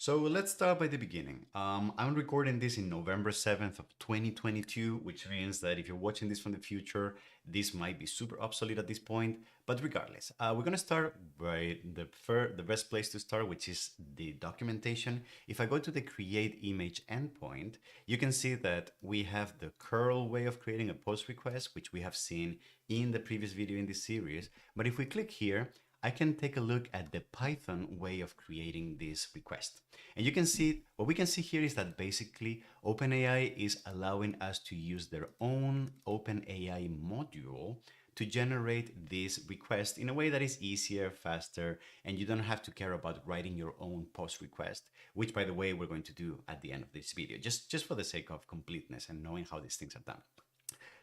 So let's start by the beginning. I'm recording this in November 7th of 2022, which means that if you're watching this from the future, this might be super obsolete at this point. But regardless, we're gonna start by the best place to start, which is the documentation. If I go to the create image endpoint, you can see that we have the curl way of creating a post request, which we have seen in the previous video in this series. But if we click here, I can take a look at the Python way of creating this request. And you can see, what we can see here is that basically OpenAI is allowing us to use their own OpenAI module to generate this request in a way that is easier, faster, and you don't have to care about writing your own post request, which by the way, we're going to do at the end of this video, just for the sake of completeness and knowing how these things are done.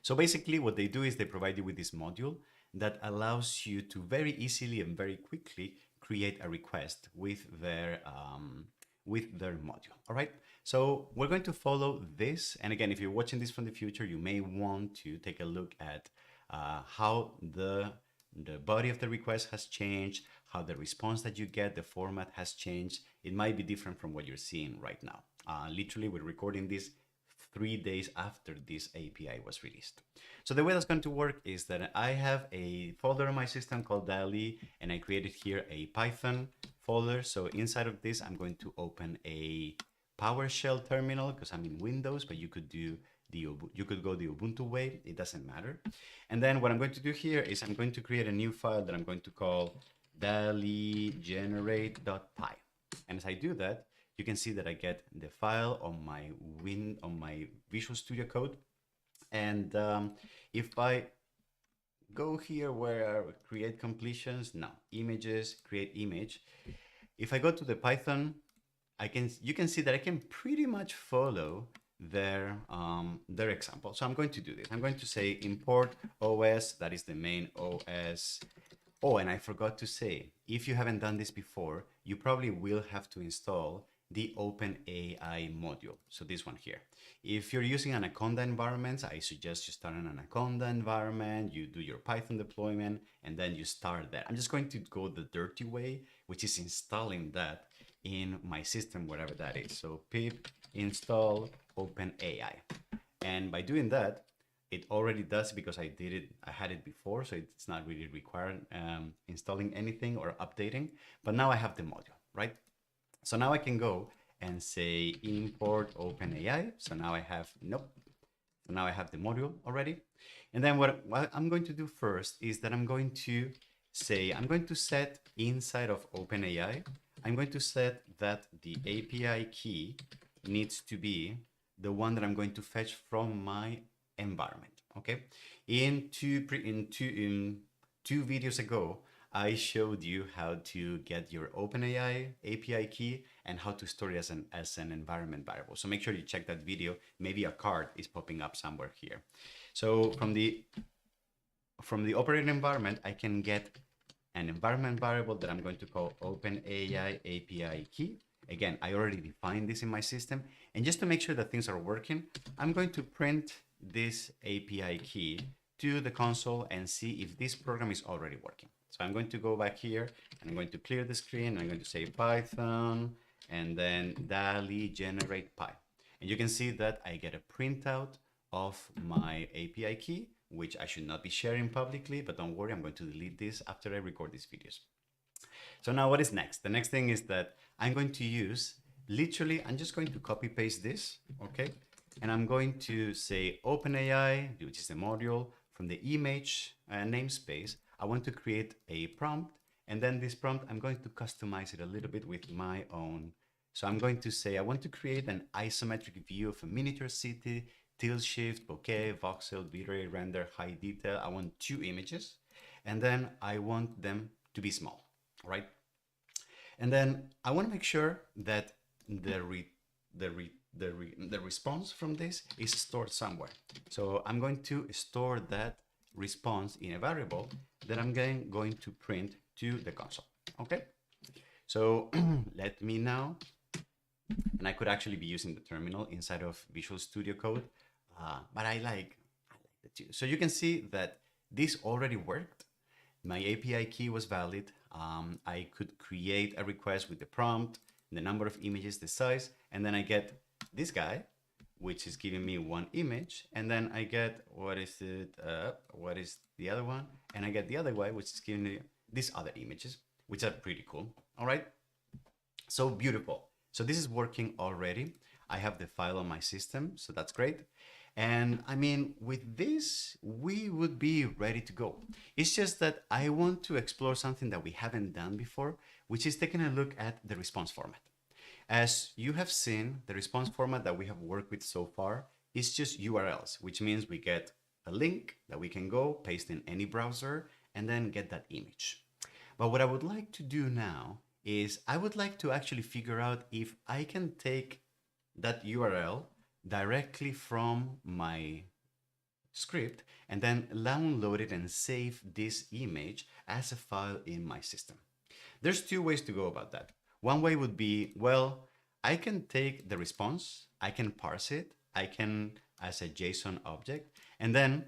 So basically what they do is they provide you with this module that allows you to very easily and very quickly create a request with their module. All right. So we're going to follow this. And again, if you're watching this from the future, you may want to take a look at how the body of the request has changed, how the response that you get, the format has changed. It might be different from what you're seeing right now. Literally, we're recording this 3 days after this API was released. So the way that's going to work is that I have a folder on my system called Dall-E, and I created here a Python folder. So inside of this, I'm going to open a PowerShell terminal because I'm in Windows, but you could go the Ubuntu way. It doesn't matter. And then what I'm going to do here is I'm going to create a new file that I'm going to call Dall-E generate.py. And as I do that, you can see that I get the file on my Visual Studio Code. And if I go here where create completions, no, images, create image. If I go to the Python, you can see that I can pretty much follow their example. So I'm going to do this. I'm going to say import OS, that is the main OS. Oh, and I forgot to say, if you haven't done this before, you probably will have to install the OpenAI module. So this one here. If you're using Anaconda environments, I suggest you start an Anaconda environment, you do your Python deployment, and then you start there. I'm just going to go the dirty way, which is installing that in my system, wherever that is. So pip install OpenAI. And by doing that, it already does because I had it before, so it's not really required installing anything or updating. But now I have the module, right? So now I can go and say import OpenAI. So now I have, nope. So now I have the module already. And then what I'm going to do first is that I'm going to set inside of OpenAI, I'm going to set that the API key needs to be the one that I'm going to fetch from my environment. Okay. In two videos ago, I showed you how to get your OpenAI API key and how to store it as an environment variable. So make sure you check that video. Maybe a card is popping up somewhere here. So from the operating environment, I can get an environment variable that I'm going to call OpenAI API key. Again, I already defined this in my system. And just to make sure that things are working, I'm going to print this API key to the console and see if this program is already working. So I'm going to go back here and I'm going to clear the screen. I'm going to say Python and then Dall-E generate py. And you can see that I get a printout of my API key, which I should not be sharing publicly, but don't worry, I'm going to delete this after I record these videos. So now what is next? The next thing is that I'm going to use, literally, I'm just going to copy paste this, okay? And I'm going to say OpenAI, which is the module, from the image namespace. I want to create a prompt, and then this prompt, I'm going to customize it a little bit with my own. So I'm going to say, I want to create an isometric view of a miniature city, tilt shift, bokeh, voxel, V-Ray, render, high detail. I want 2 images, and then I want them to be small, right? And then I want to make sure that the response from this is stored somewhere. So I'm going to store that response in a variable that I'm going to print to the console. Okay. So let me now, and I could actually be using the terminal inside of Visual Studio Code, but I like the two. So you can see that this already worked. My API key was valid. I could create a request with the prompt. the number of images, the size, and then I get this guy, which is giving me one image, and then I get, what is the other one? And I get the other guy, which is giving me these other images, which are pretty cool. All right, so beautiful. So this is working already. I have the file on my system, so that's great. And I mean, with this, we would be ready to go. It's just that I want to explore something that we haven't done before, which is taking a look at the response format. As you have seen, the response format that we have worked with so far is just URLs, which means we get a link that we can go paste in any browser and then get that image. But what I would like to do now is I would like to actually figure out if I can take that URL directly from my script and then download it and save this image as a file in my system. There's two ways to go about that. One way would be, well, I can take the response, I can parse it, I can as a JSON object, and then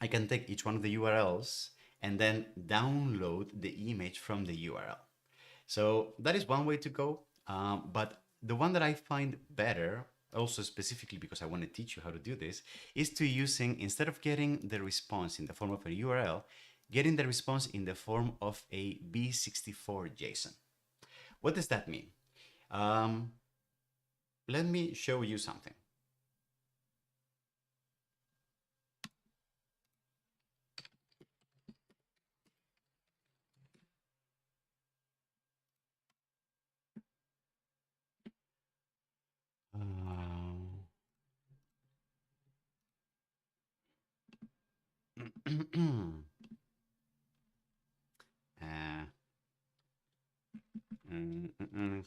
I can take each one of the URLs and then download the image from the URL. So that is one way to go, but the one that I find better, also specifically because I want to teach you how to do this, is to using, instead of getting the response in the form of a URL, getting the response in the form of a B64 JSON. What does that mean? Let me show you something.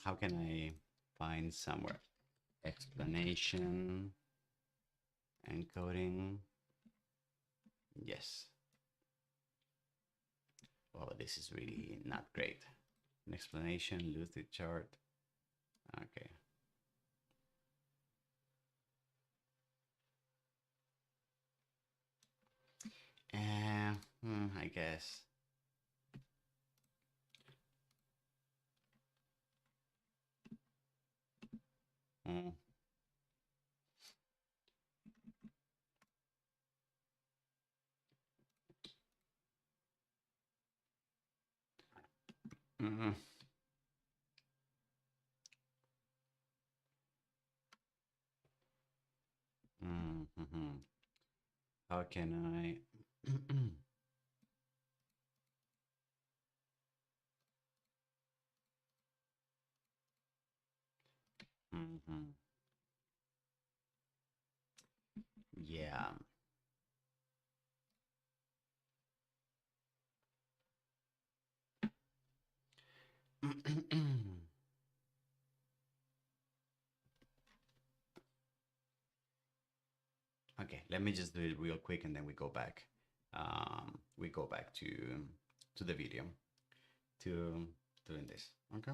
How can I find somewhere? Explanation, encoding. Yes. Well, this is really not great. An explanation, lose the chart. Okay. I guess. Mm. Mm-mm. Mm-hmm. How can I? Mm-hmm. Yeah. Okay, let me just do it real quick and then we go back. We go back to the video to doing this. Okay.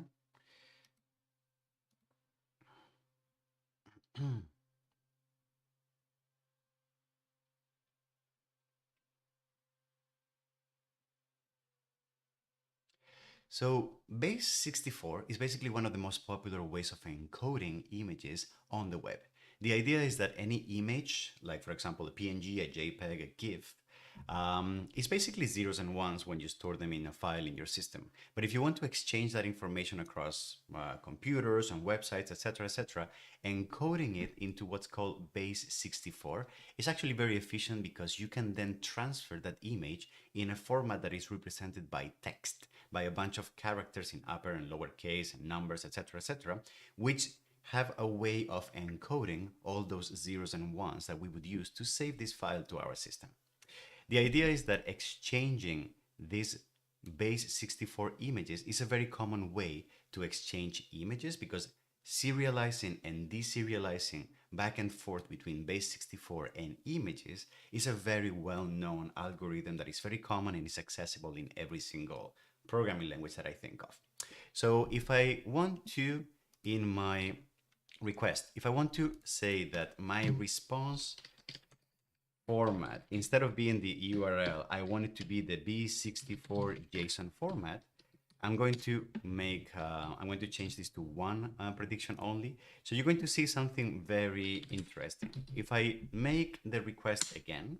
So base64 is basically one of the most popular ways of encoding images on the web. The idea is that any image, like for example a PNG, a JPEG, a GIF, is basically zeros and ones when you store them in a file in your system. But if you want to exchange that information across computers and websites, etc., encoding it into what's called base64 is actually very efficient because you can then transfer that image in a format that is represented by text, by a bunch of characters in upper and lower case and numbers, etc., which have a way of encoding all those zeros and ones that we would use to save this file to our system. The idea is that exchanging these base64 images is a very common way to exchange images because serializing and deserializing back and forth between base64 and images is a very well-known algorithm that is very common and is accessible in every single programming language that I think of. So if I want to, in my request, if I want to say that my response format, instead of being the URL, I want it to be the B64 JSON format, I'm going to change this to one prediction only. So you're going to see something very interesting. If I make the request again,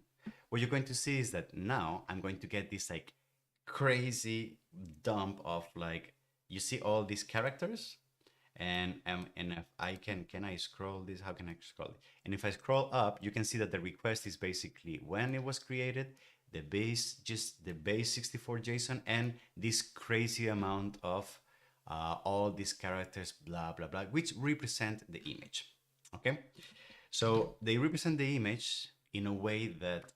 what you're going to see is that now I'm going to get this like crazy dump of like, you see all these characters, and if I can I scroll this? How can I scroll it? And if I scroll up, you can see that the request is basically when it was created, just the base 64 JSON, and this crazy amount of all these characters, blah blah blah, which represent the image. Okay, so they represent the image in a way that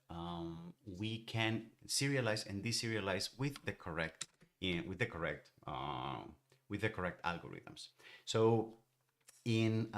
we can serialize and deserialize with the correct with the correct algorithms. So in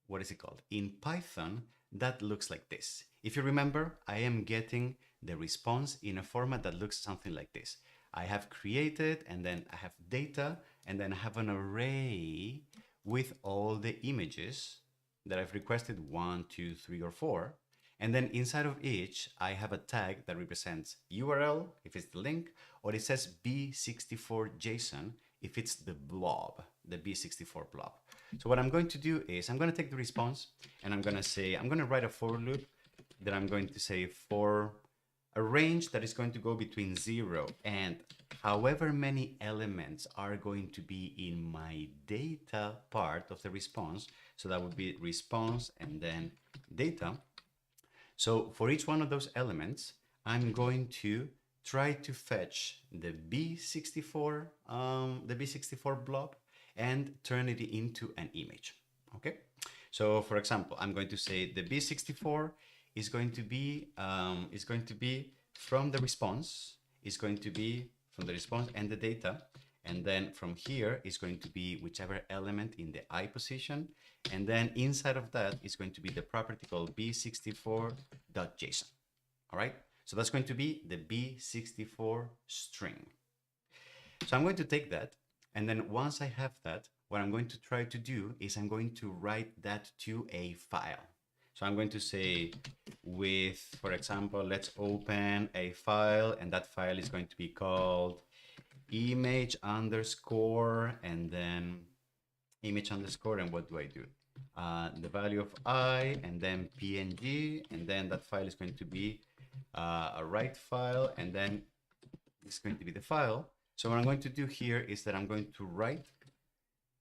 what is it called? In Python, that looks like this. If you remember, I am getting the response in a format that looks something like this. I have created, and then I have data, and then I have an array with all the images that I've requested, 1, 2, 3, or 4. And then inside of each, I have a tag that represents URL, if it's the link, or it says B64JSON, if it's the blob, the B64 blob. So what I'm going to do is I'm going to take the response, and I'm going to write a for loop that I'm going to say for a range that is going to go between 0 and however many elements are going to be in my data part of the response. So that would be response and then data. So for each one of those elements, I'm going to try to fetch the B64 blob and turn it into an image. Okay. So for example, I'm going to say the B64 is going to be from the response, and the data, and then from here is going to be whichever element in the I position, and then inside of that is going to be the property called b64.json. All right, so that's going to be the b64 string. So I'm going to take that, and then once I have that, what I'm going to try to do is I'm going to write that to a file. So I'm going to say with, for example, let's open a file, and that file is going to be called image underscore, and then image underscore, and what do I do? The value of I, and then PNG, and then that file is going to be a write file, and then it's going to be the file. So what I'm going to do here is that I'm going to write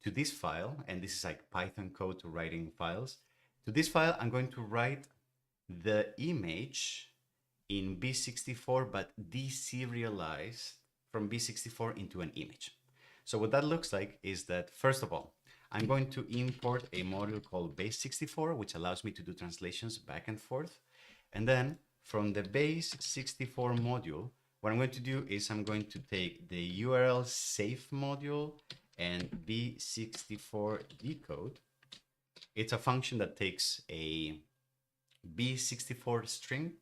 to this file, and this is like Python code to writing files. To this file, I'm going to write the image in B64, but deserialized from B64 into an image. So what that looks like is that, first of all, I'm going to import a module called base64, which allows me to do translations back and forth. And then from the base64 module, what I'm going to do is I'm going to take the URL safe module and B64 decode. It's a function that takes a B64 string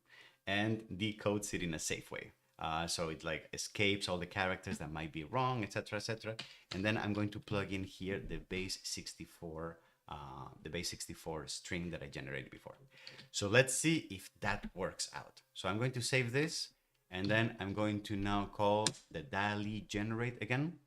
and decodes it in a safe way. So it like escapes all the characters that might be wrong, etc., etc. And then I'm going to plug in here the base64 string that I generated before. So let's see if that works out. So I'm going to save this, and then I'm going to now call the Dall-E generate again.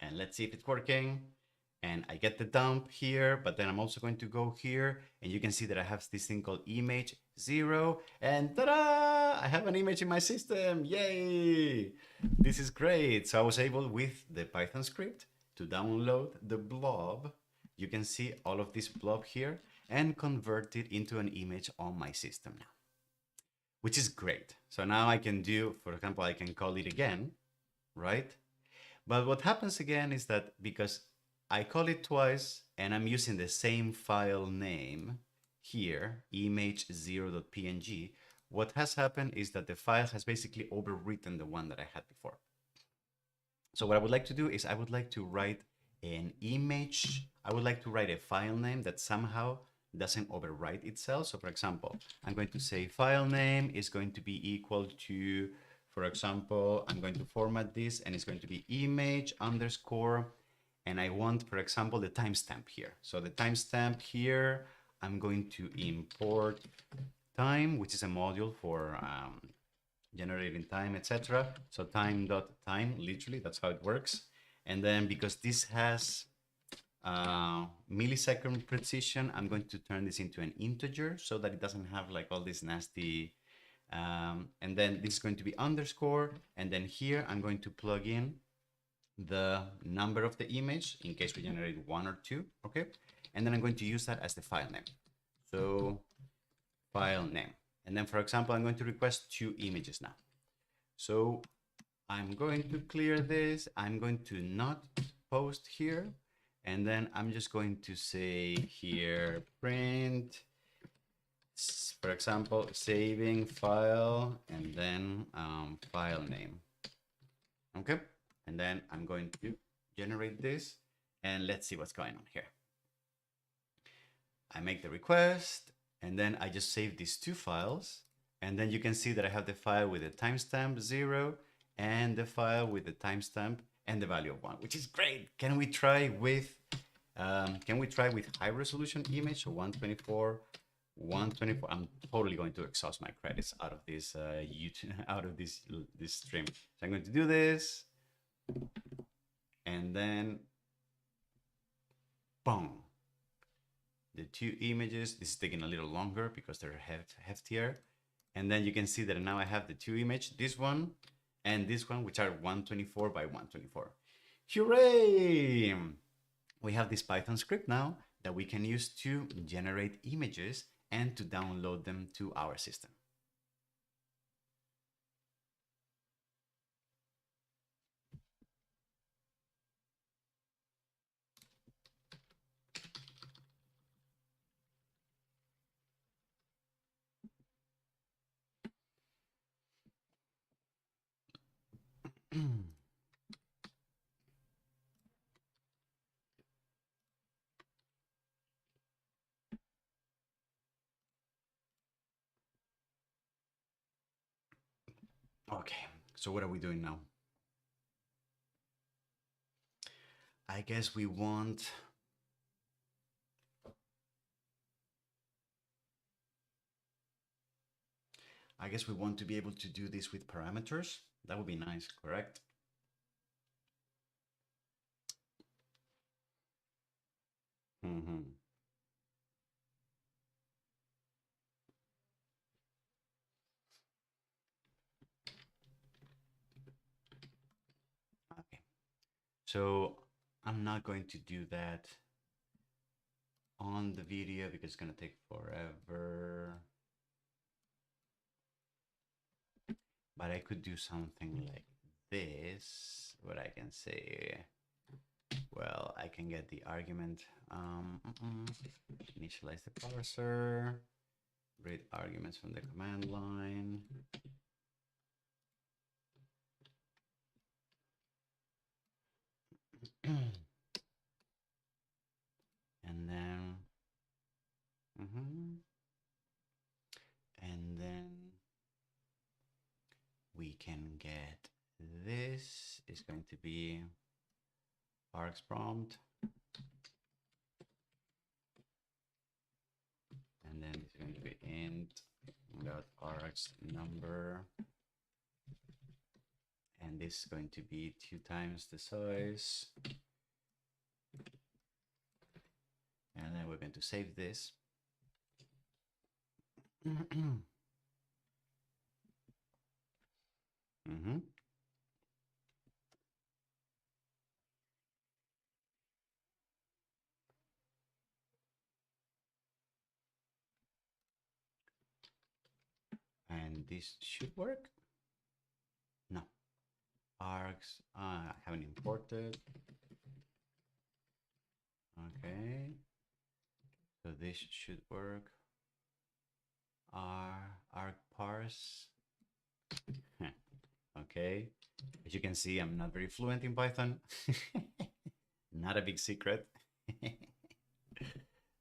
And let's see if it's working. And I get the dump here, but then I'm also going to go here, and you can see that I have this thing called image 0, and ta-da! I have an image in my system. Yay! This is great. So I was able, with the Python script, to download the blob. You can see all of this blob here and convert it into an image on my system now, which is great. So now I can do, for example, I can call it again, right? But what happens again is that because I call it twice and I'm using the same file name here, image0.png, what has happened is that the file has basically overwritten the one that I had before. So what I would like to do is I would like to write an image. I would like to write a file name that somehow doesn't overwrite itself. So for example, I'm going to say file name is going to be equal to, for example, I'm going to format this and it's going to be image underscore, and I want, for example, the timestamp here. So the timestamp here, I'm going to import time, which is a module for generating time, etc. So time.time, literally, that's how it works. And then because this has millisecond precision, I'm going to turn this into an integer so that it doesn't have like all this nasty, and then this is going to be underscore, and then here I'm going to plug in the number of the image in case we generate 1 or 2, okay? And then I'm going to use that as the file name. So file name. And then for example, I'm going to request 2 images now. So I'm going to clear this. I'm going to not post here. And then I'm just going to say here, print, for example, saving file, and then file name. Okay. And then I'm going to generate this, and let's see what's going on here. I make the request, and then I just save these 2 files. And then you can see that I have the file with the timestamp 0 and the file with the timestamp and the value of 1, which is great. Can we try with high resolution image? So 124, 124. I'm totally going to exhaust my credits out of this YouTube, out of this stream. So I'm going to do this, and then boom. The 2 images. This is taking a little longer because they're heftier. And then you can see that now I have the 2 images, this one and this one, which are 124 by 124. Hooray! We have this Python script now that we can use to generate images and to download them to our system. Okay, so what are we doing now? I guess we want to be able to do this with parameters. That would be nice, correct? Mm-hmm. Okay, so I'm not going to do that on the video because it's gonna take forever. But I could do something like this, what I can say, well, I can get the argument, initialize the parser, read arguments from the command line. And then, and then we can get this is going to be args prompt, and then it's going to be int dot args number, and this is going to be 2 times the size, and then we're going to save this. And this should work. No, args, I haven't imported. Okay, so this should work. Arg parse. Okay, as you can see, I'm not very fluent in Python. Not a big secret.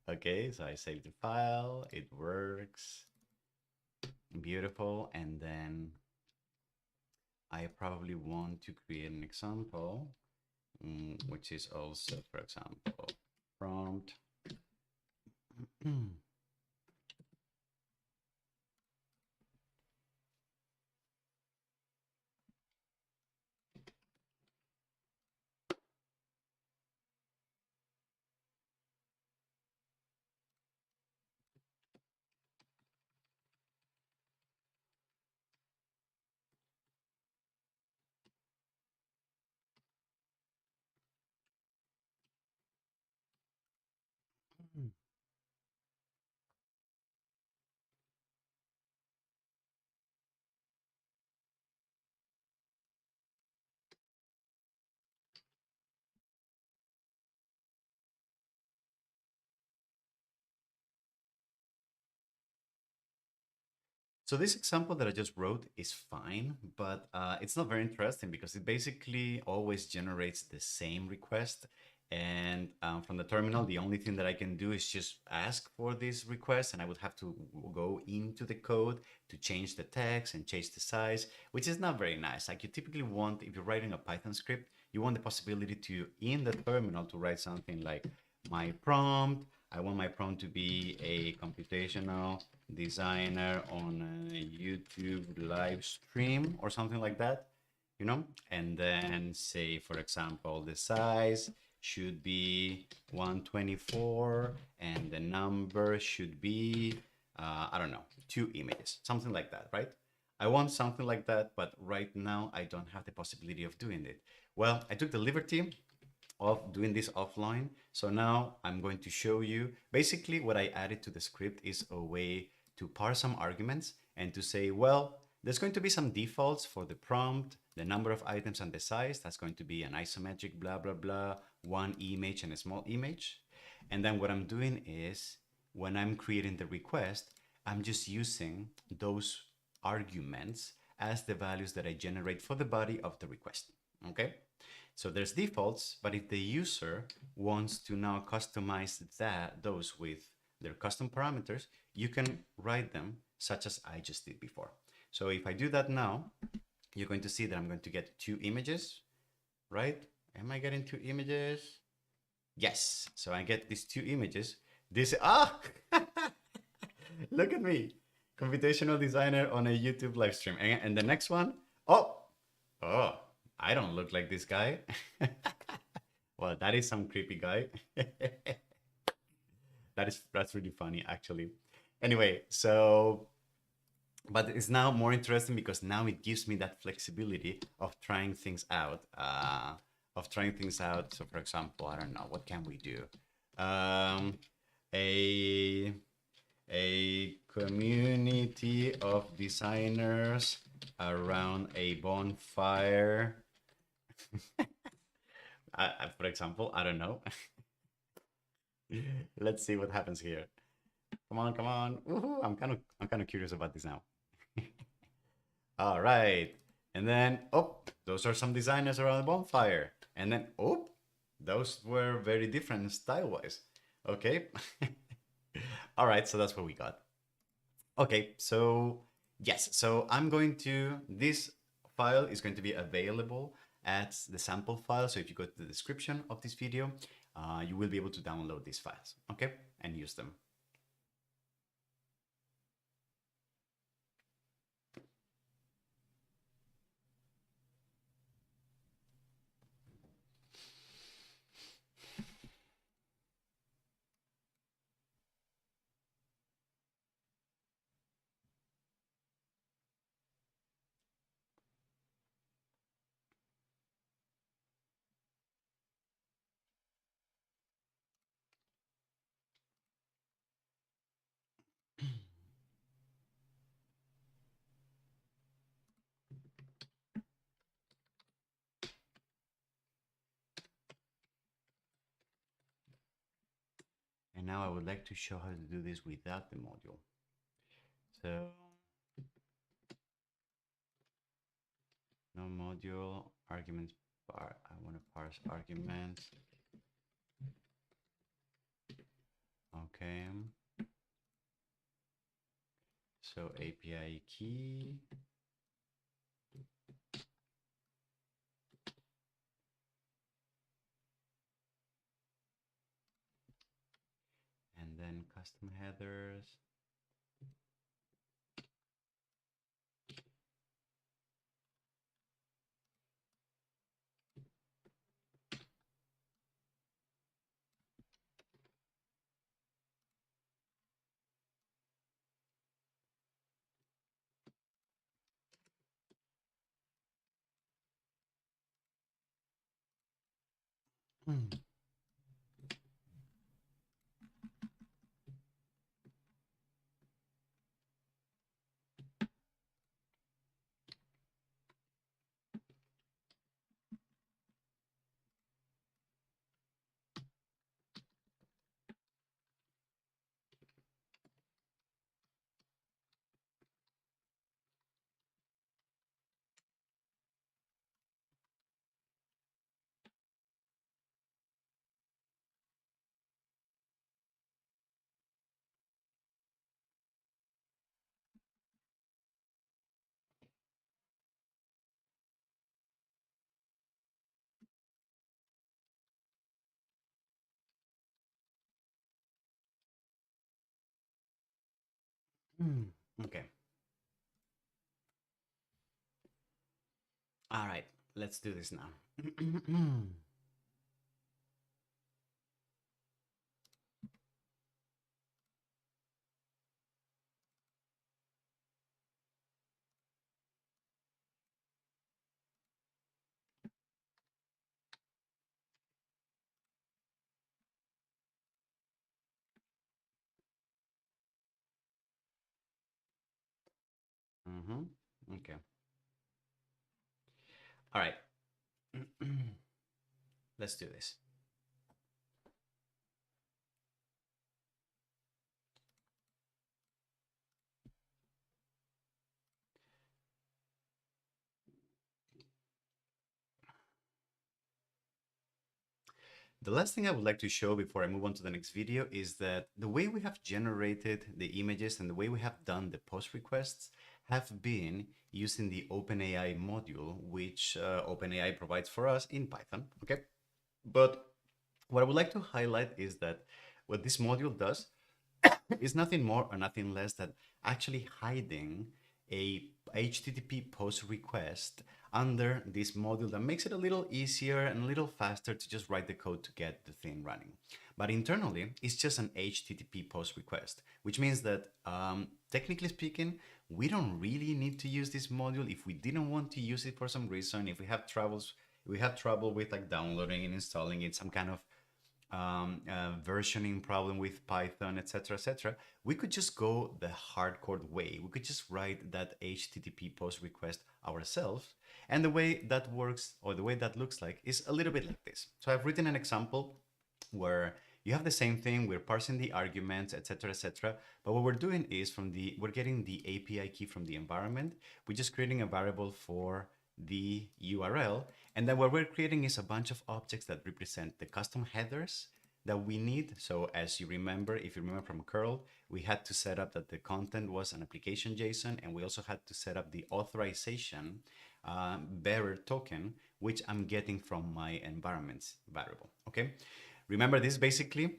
Okay, so I saved the file, it works. Beautiful. And then I probably want to create an example, which is also, for example, prompt. So this example that I just wrote is fine, but it's not very interesting because it basically always generates the same request. And from the terminal, the only thing that I can do is just ask for this request, and I would have to go into the code to change the text and change the size, which is not very nice. Like you typically want, if you're writing a Python script, you want the possibility to, in the terminal, to write something like my prompt. I want my prompt to be a computational designer on a YouTube live stream or something like that, you know? And then say, for example, the size should be 124 and the number should be, I don't know, 2 images, something like that, right? I want something like that, but right now I don't have the possibility of doing it. Well, I took the liberty of doing this offline. So now I'm going to show you basically what I added to the script is a way to parse some arguments and to say, well, there's going to be some defaults for the prompt, the number of items and the size. That's going to be an isometric, blah, blah, blah, one image and a small image. And then what I'm doing is when I'm creating the request, I'm just using those arguments as the values that I generate for the body of the request. Okay. So there's defaults, but if the user wants to now customize those with their custom parameters, you can write them such as I just did before. So if I do that now, you're going to see that I'm going to get 2 images, right? Am I getting 2 images? Yes. So I get these 2 images. This, look at me, computational designer on a YouTube live stream. And the next one, oh, I don't look like this guy. Well, that is some creepy guy. That's really funny, actually. Anyway, so but it's now more interesting because now it gives me that flexibility of trying things out. So, for example, I don't know, what can we do? Um, a a community of designers around a bonfire. For example, I don't know. Let's see what happens here. Come on, come on. Woohoo, I'm kind of curious about this now. All right. And then, those are some designers around the bonfire. And then, those were very different style-wise. Okay. All right, so that's what we got. Okay, so yes, so this file is going to be available as the sample file. So if you go to the description of this video, you will be able to download these files, okay, and use them. And now I would like to show how to do this without the module. So no module, arguments, I want to parse arguments. Okay. So API key. And then custom headers. Okay. All right. Let's do this now. Mm-hmm. Okay. All right. Let's do this. The last thing I would like to show before I move on to the next video is that the way we have generated the images and the way we have done the post requests have been using the OpenAI module, which OpenAI provides for us in Python. Okay. But what I would like to highlight is that what this module does is nothing more or nothing less than actually hiding a HTTP post request under this module that makes it a little easier and a little faster to just write the code to get the thing running. But internally, it's just an HTTP post request, which means that technically speaking, we don't really need to use this module if we didn't want to use it for some reason. If we have trouble with like downloading and installing it, some kind of versioning problem with Python, etc., etc., we could just go the hardcore way. We could just write that HTTP post request ourselves. And the way that works, or the way that looks like, is a little bit like this. So I've written an example where you have the same thing. We're parsing the arguments, etc., etc. But what we're doing is we're getting the API key from the environment. We're just creating a variable for the URL. And then what we're creating is a bunch of objects that represent the custom headers that we need. So as you remember, if you remember from curl, we had to set up that the content was an application JSON, and we also had to set up the authorization bearer token, which I'm getting from my environments variable. Okay. Remember, this is basically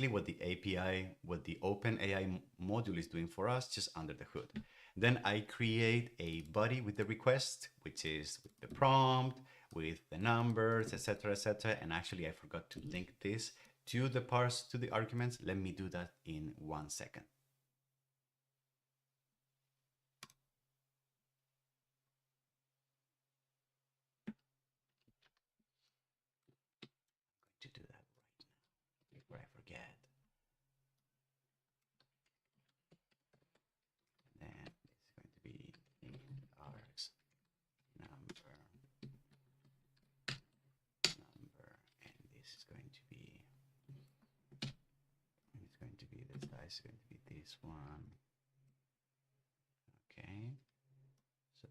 what the API, what the OpenAI module is doing for us, just under the hood. Then I create a body with the request, which is with the prompt, with the numbers, etc., etc. And actually, I forgot to link this to the parse, to the arguments. Let me do that in 1 second. To do that right now before I forget. Then it's going to be args number, and this is going to be, it's going to be, the size is going to be this one. Okay. So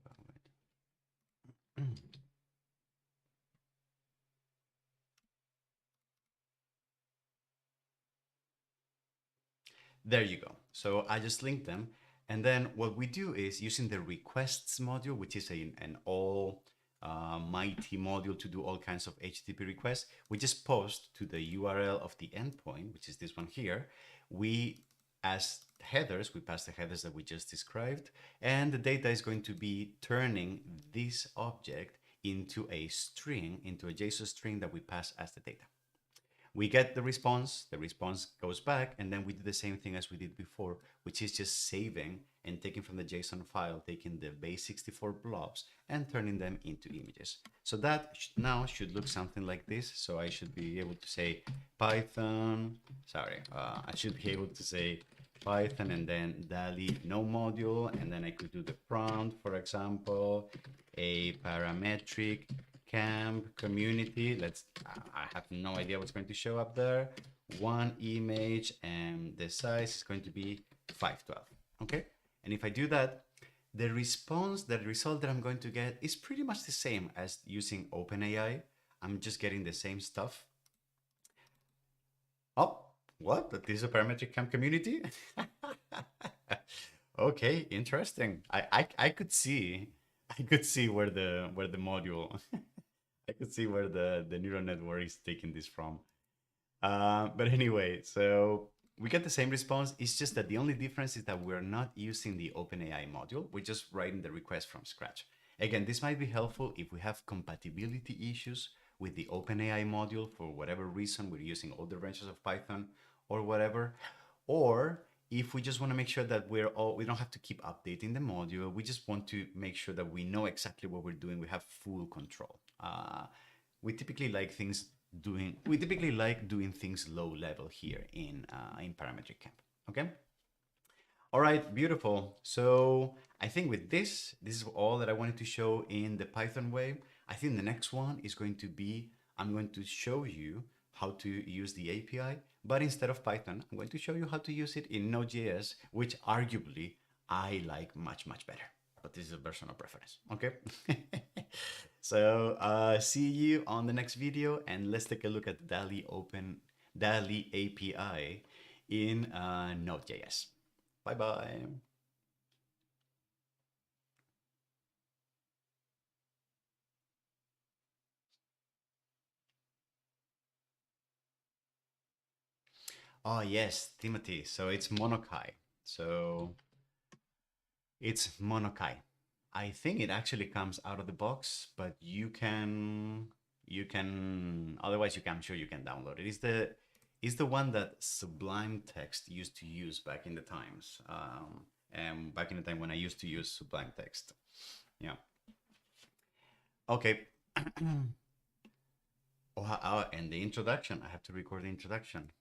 there you go. So I just linked them. And then what we do is using the requests module, which is an all mighty module to do all kinds of HTTP requests. We just post to the URL of the endpoint, which is this one here. We, as headers, we pass the headers that we just described. And the data is going to be turning this object into a string, into a JSON string that we pass as the data. We get the response goes back, and then we do the same thing as we did before, which is just saving and taking from the JSON file, taking the base64 blobs and turning them into images. So that now should look something like this. So I should be able to say Python, I should be able to say Python and then Dall-E no module, and then I could do the prompt, for example, a parametric camp community. I have no idea what's going to show up there. One image, and the size is going to be 512. Okay. And if I do that, the result that I'm going to get is pretty much the same as using OpenAI. I'm just getting the same stuff. Oh, what? This is a parametric camp community? Okay, interesting. I could see where the module I could see where the neural network is taking this from. But anyway, so we get the same response. It's just that the only difference is that we're not using the OpenAI module. We're just writing the request from scratch. Again, this might be helpful if we have compatibility issues with the OpenAI module for whatever reason we're using older versions of Python or whatever, or if we just want to make sure that we don't have to keep updating the module. We just want to make sure that we know exactly what we're doing. We have full control. We typically like doing things low level here in parametric camp. Okay. All right, beautiful. So I think with this is all that I wanted to show in the Python way. I think the next one is going to be, I'm going to show you how to use the API, but instead of Python, I'm going to show you how to use it in Node.js, which arguably I like much, much better. But this is a personal preference, okay? So see you on the next video, and let's take a look at Dall-E API in Node.js. Bye bye. Oh yes, Timothy. So it's Monokai. So it's Monokai. I think it actually comes out of the box, but you can otherwise you can, I'm sure you can download it. It's the one that Sublime Text used to use back in the times. And back in the time when I used to use Sublime Text. Yeah. Okay. And the introduction. I have to record the introduction.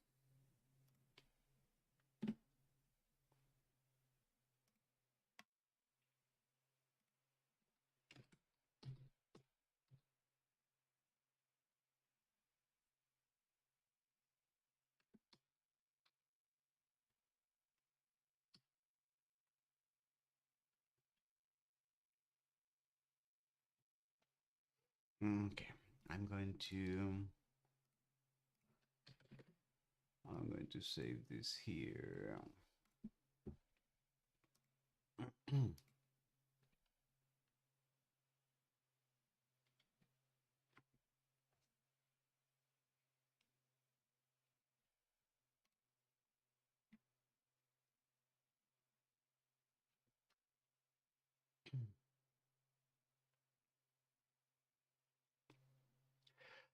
Okay. I'm going to I'm going to save this here.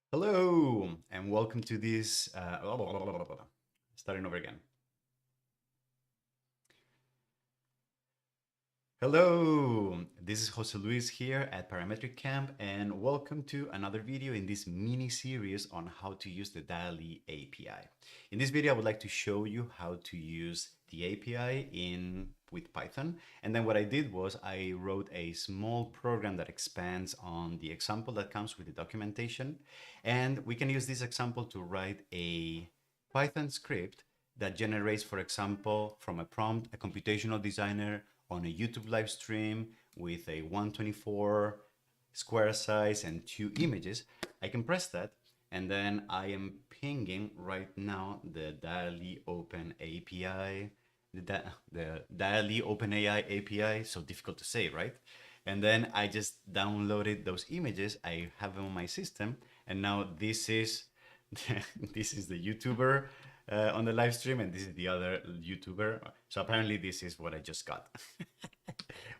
Hello, and welcome to this. Starting over again. Hello, this is Jose Luis here at Parametric Camp, and welcome to another video in this mini series on how to use the Dall-E API. In this video, I would like to show you how to use the API with Python. And then what I did was I wrote a small program that expands on the example that comes with the documentation. And we can use this example to write a Python script that generates, for example, from a prompt, a computational designer on a YouTube live stream with a 124 square size and 2 images. I can press that, and then I am pinging right now the Dall-E Open API, the Dall-E OpenAI API, so difficult to say, right? And then I just downloaded those images. I have them on my system, and now this is this is the YouTuber on the live stream, and this is the other YouTuber. So apparently this is what I just got,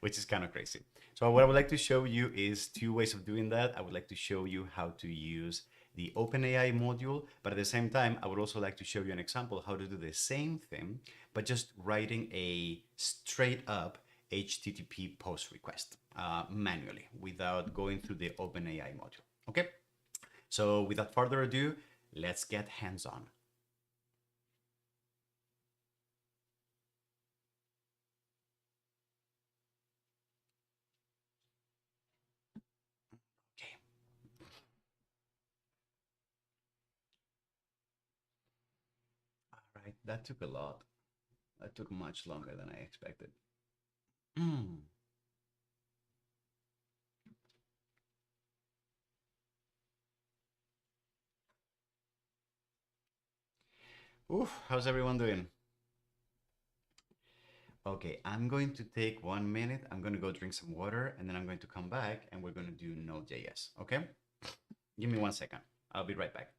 which is kind of crazy. So what I would like to show you is 2 ways of doing that. I would like to show you how to use the OpenAI module, but at the same time, I would also like to show you an example how to do the same thing, but just writing a straight up HTTP post request manually without going through the OpenAI module. Okay, so without further ado, let's get hands-on. Okay. All right, that took a lot. That took much longer than I expected. Oof, how's everyone doing? Okay, I'm going to take 1 minute. I'm going to go drink some water, and then I'm going to come back and we're going to do Node.js. Okay? Give me 1 second. I'll be right back.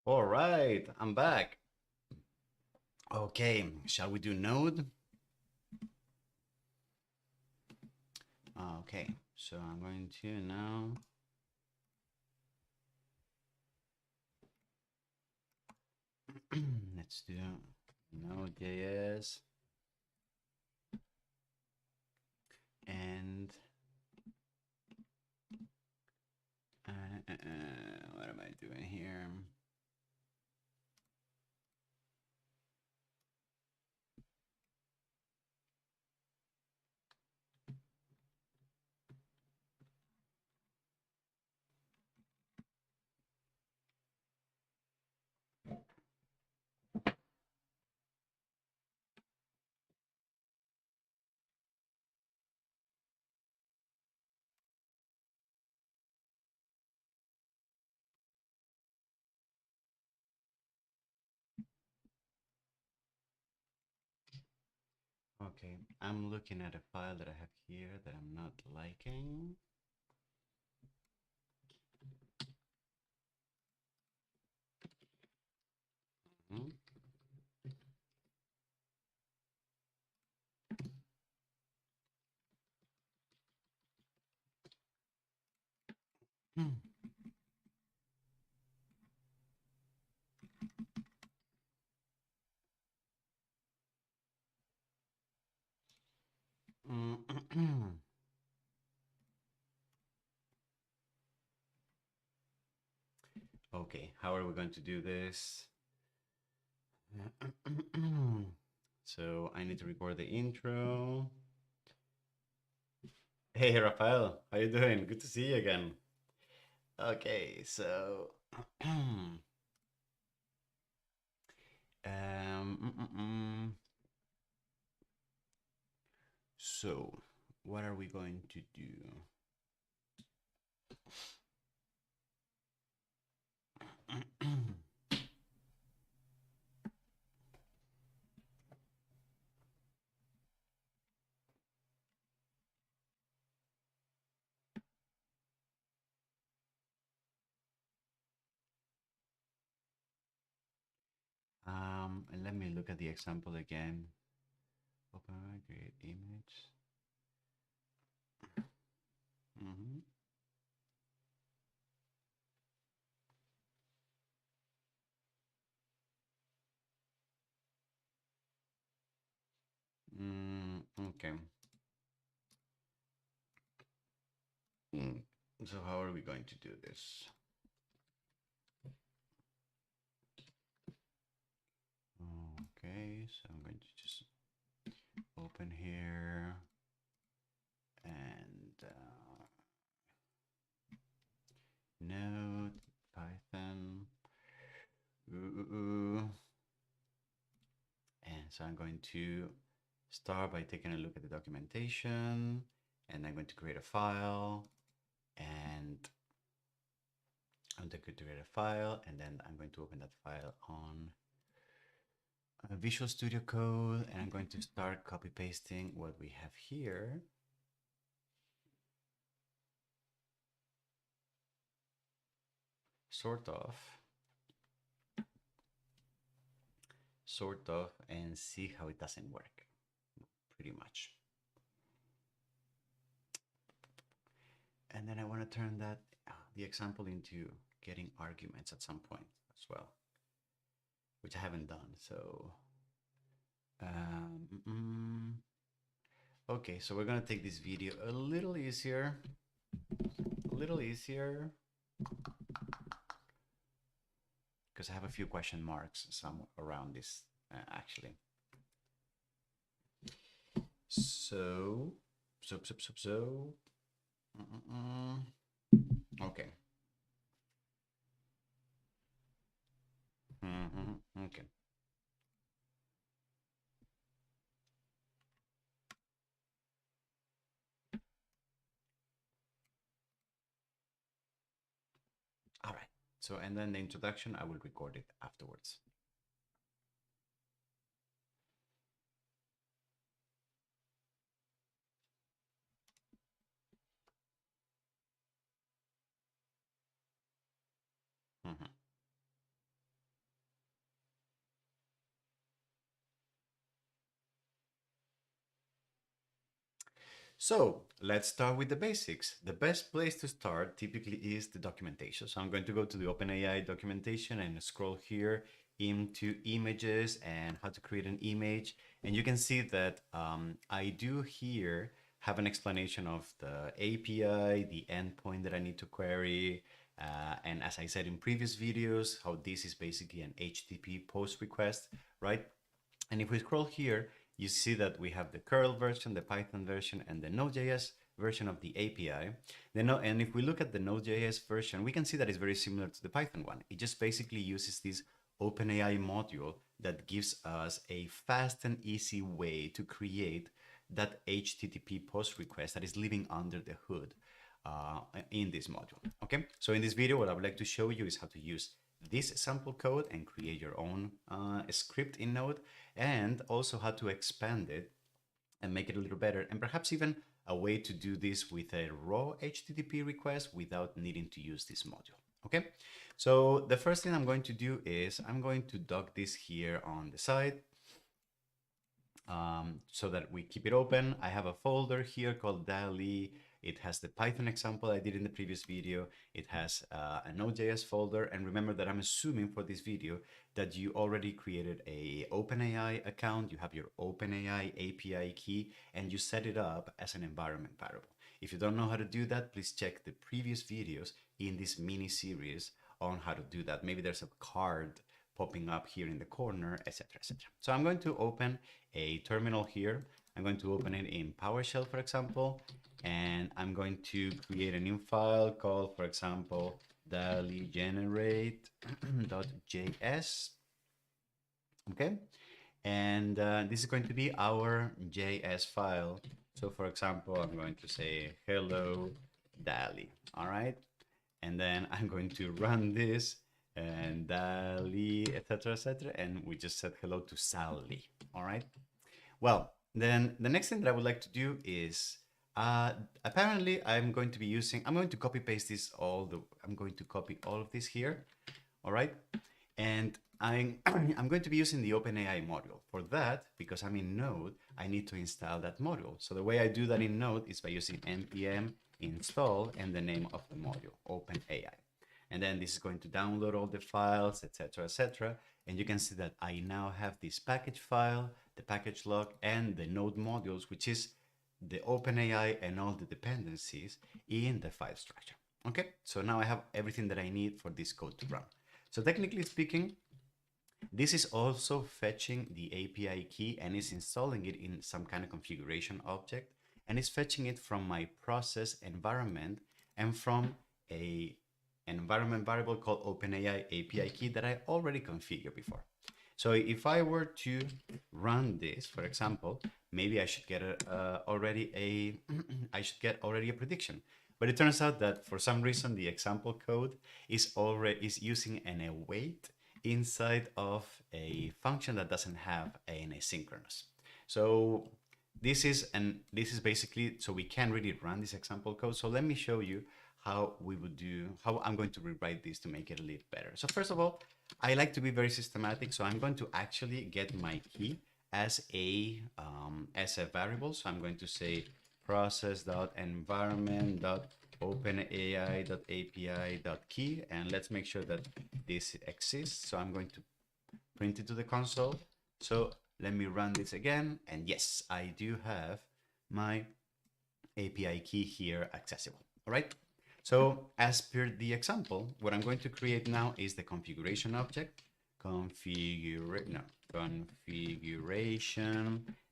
All right, I'm back. Okay, shall we do node? Okay, so I'm going to now let's do Node.js and what am I doing here? Okay, I'm looking at a file that I have here that I'm not liking. Hmm. Okay, how are we going to do this? So I need to record the intro. Hey, Rafael, how you doing? Good to see you again. Okay, so so what are we going to do? And let me look at the example again. Open, create image. Mm-hmm. Okay. Mm. So how are we going to do this? Okay, so I'm going to just open here and Node, Python. And so I'm going to start by taking a look at the documentation, and I'm going to create a file, and I'm going to create a file, and then I'm going to open that file on Visual Studio Code, and I'm going to start copy pasting what we have here. Sort of, and see how it doesn't work, pretty much. And then I want to turn that, the example into getting arguments at some point as well, which I haven't done. So, okay, so we're gonna take this video a little easier, because I have a few question marks some around this actually. So, okay. Okay. All right. So, and then the introduction, I will record it afterwards. So let's start with the basics. The best place to start typically is the documentation. So I'm going to go to the OpenAI documentation and scroll here into images and how to create an image. And you can see that I do here have an explanation of the API, the endpoint that I need to query, and as I said in previous videos, how this is basically an HTTP post request, right? And if we scroll here, you see that we have the curl version, the Python version, and the Node.js version of the API. And if we look at the Node.js version, we can see that it's very similar to the Python one. It just basically uses this OpenAI module that gives us a fast and easy way to create that HTTP post request that is living under the hood in this module. Okay, so in this video, what I would like to show you is how to use this sample code and create your own script in Node, and also how to expand it and make it a little better, and perhaps even a way to do this with a raw HTTP request without needing to use this module. Okay, so the first thing I'm going to do is I'm going to dock this here on the side so that we keep it open. I have a folder here called Dall-E. It has the Python example I did in the previous video. It has a Node.js folder. And remember that I'm assuming for this video that you already created a OpenAI account. You have your OpenAI API key and you set it up as an environment variable. If you don't know how to do that, please check the previous videos in this mini series on how to do that. Maybe there's a card popping up here in the corner, etc., etc. So I'm going to open a terminal here. I'm going to open it in PowerShell, for example, and I'm going to create a new file called, for example, Dall-E generate.js. Okay, and this is going to be our JS file. So, for example, I'm going to say hello Dall-E. All right, and then I'm going to run this and Dall-E, etc., and we just said hello to Sally. All right. Well, then the next thing that I would like to do is apparently I'm going to copy paste this I'm going to copy all of this here. All right. And I'm going to be using the OpenAI module. For that, because I'm in Node, I need to install that module. So the way I do that in Node is by using npm install and the name of the module, OpenAI. And then this is going to download all the files, etc., etc. And you can see that I now have this package file, the package log, and the Node modules, which is the OpenAI and all the dependencies in the file structure. Okay, so now I have everything that I need for this code to run. So technically speaking, this is also fetching the API key and is installing it in some kind of configuration object, and is fetching it from my process environment and from an environment variable called OpenAI API key that I already configured before. So if I were to run this, for example, maybe I should get already a prediction. But it turns out that for some reason the example code is using an await inside of a function that doesn't have an asynchronous. So this is basically, so we can't really run this example code. So let me show you how I'm going to rewrite this to make it a little better. So first of all, I like to be very systematic. So I'm going to actually get my key as a variable. So I'm going to say process.environment.openai.api.key, and let's make sure that this exists. So I'm going to print it to the console. So let me run this again, and yes, I do have my API key here accessible. All right. So as per the example, what I'm going to create now is the configuration object, configuration,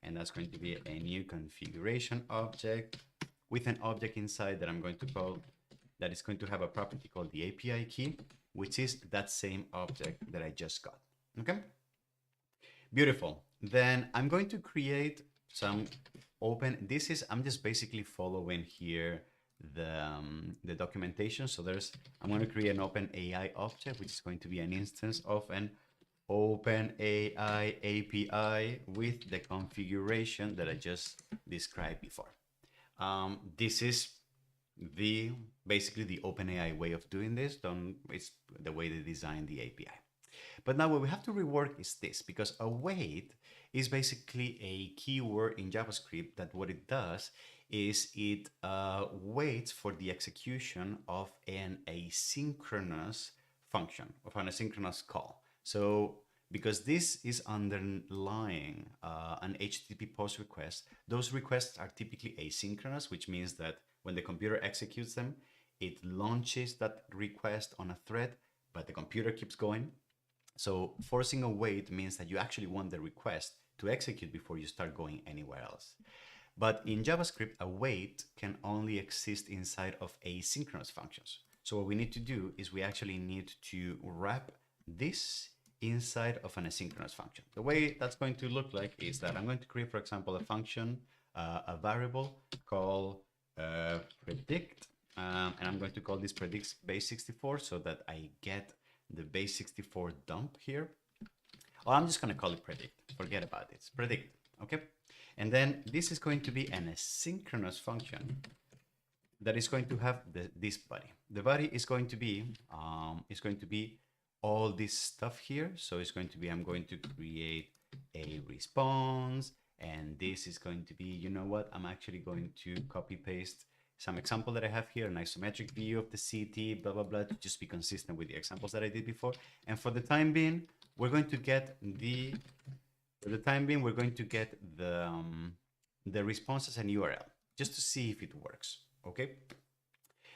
and that's going to be a new configuration object with an object inside that I'm going to call, that is going to have a property called the API key, which is that same object that I just got. Okay, beautiful. Then I'm going to create some I'm just basically following here the documentation. So I'm going to create an OpenAI object, which is going to be an instance of an OpenAI API with the configuration that I just described before. This is basically the OpenAI way of doing this. It's the way they design the API. But now what we have to rework is this, because await is basically a keyword in JavaScript that what it does is it waits for the execution of an asynchronous function, of an asynchronous call. So because this is underlying an HTTP post request, those requests are typically asynchronous, which means that when the computer executes them, it launches that request on a thread, but the computer keeps going. So forcing a wait means that you actually want the request to execute before you start going anywhere else. But in JavaScript, a wait can only exist inside of asynchronous functions. So what we need to do is we actually need to wrap this inside of an asynchronous function. The way that's going to look like is that I'm going to create, for example, a function, a variable called predict, and I'm going to call this predict base64 so that I get the base64 dump here. Oh, I'm just going to call it predict. Forget about it. It's predict. Okay. And then this is going to be an asynchronous function that is going to have this body. The body is going to be all this stuff here. So it's going to be, I'm going to create a response, and this is going to be, you know what? I'm actually going to copy paste some example that I have here, an isometric view of the city, blah, blah, blah, to just be consistent with the examples that I did before. And for the time being, we're going to get the response as an URL, just to see if it works, okay?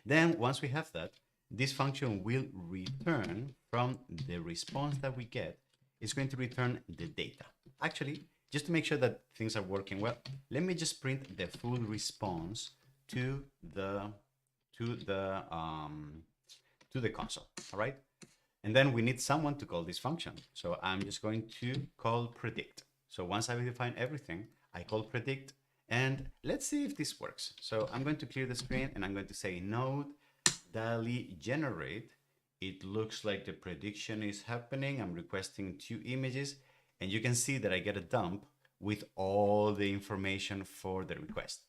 Then once we have that, this function will return from the response that we get, it's going to return the data. Actually, just to make sure that things are working well, let me just print the full response to the console, all right? And then we need someone to call this function. So I'm just going to call predict. So once I define everything, I call predict, and let's see if this works. So I'm going to clear the screen and I'm going to say node Dall-E generate. It looks like the prediction is happening. I'm requesting 2 images, and you can see that I get a dump with all the information for the request.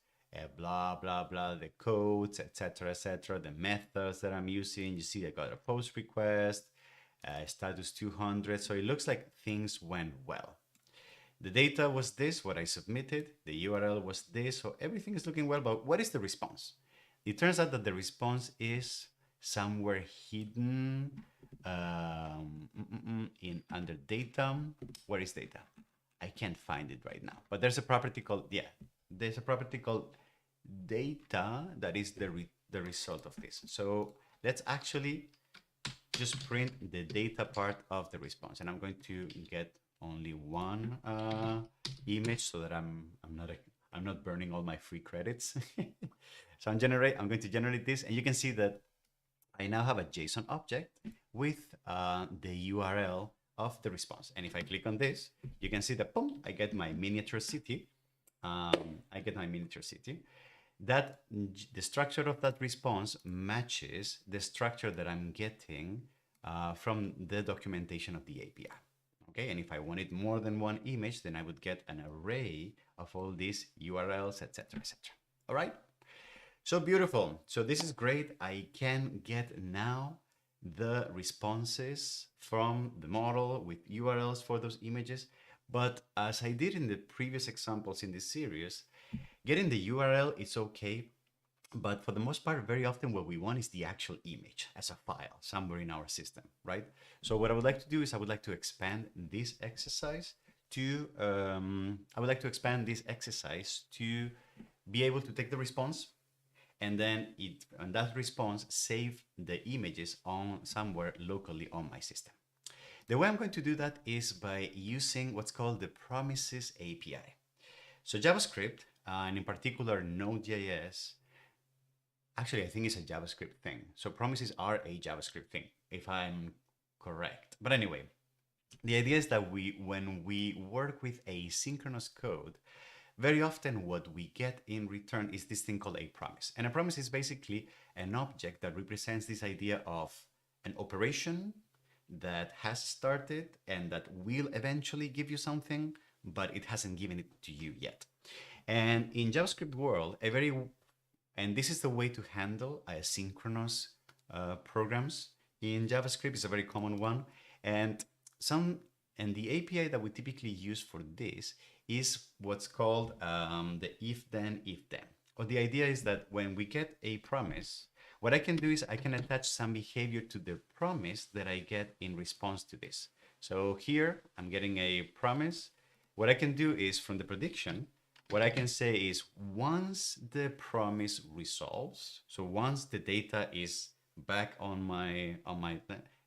Blah, blah, blah, the codes, etc., the methods that I'm using. You see I got a post request, status 200. So it looks like things went well. The data was this, what I submitted. The URL was this. So everything is looking well, but what is the response? It turns out that the response is somewhere hidden in under data. Where is data? I can't find it right now, but there's a property called, there's a property called data that is the result of this. So let's actually just print the data part of the response, and I'm going to get only one image so that I'm not burning all my free credits. So I'm going to generate this, and you can see that I now have a JSON object with the URL of the response. And if I click on this, you can see that boom, I get my miniature city. That the structure of that response matches the structure that I'm getting from the documentation of the API. Okay, and if I wanted more than one image, then I would get an array of all these URLs, etc., etc. All right. So beautiful. So this is great. I can get now the responses from the model with URLs for those images. But as I did in the previous examples in this series, getting the URL is okay. But for the most part, very often what we want is the actual image as a file somewhere in our system, right? So what I would like to do is I would like to expand this exercise to be able to take the response, and then on that response, save the images on somewhere locally on my system. The way I'm going to do that is by using what's called the Promises API. So JavaScript, and in particular Node.js, actually I think it's a JavaScript thing. So promises are a JavaScript thing, if I'm correct. But anyway, the idea is that when we work with asynchronous code, very often what we get in return is this thing called a promise. And a promise is basically an object that represents this idea of an operation that has started and that will eventually give you something, but it hasn't given it to you yet. And in JavaScript world, and this is the way to handle asynchronous programs in JavaScript. Is a very common one. And the API that we typically use for this is what's called the if then. Well, the idea is that when we get a promise, what I can do is I can attach some behavior to the promise that I get in response to this. So here I'm getting a promise. What I can do is from the prediction, what I can say is once the promise resolves, so once the data is back on my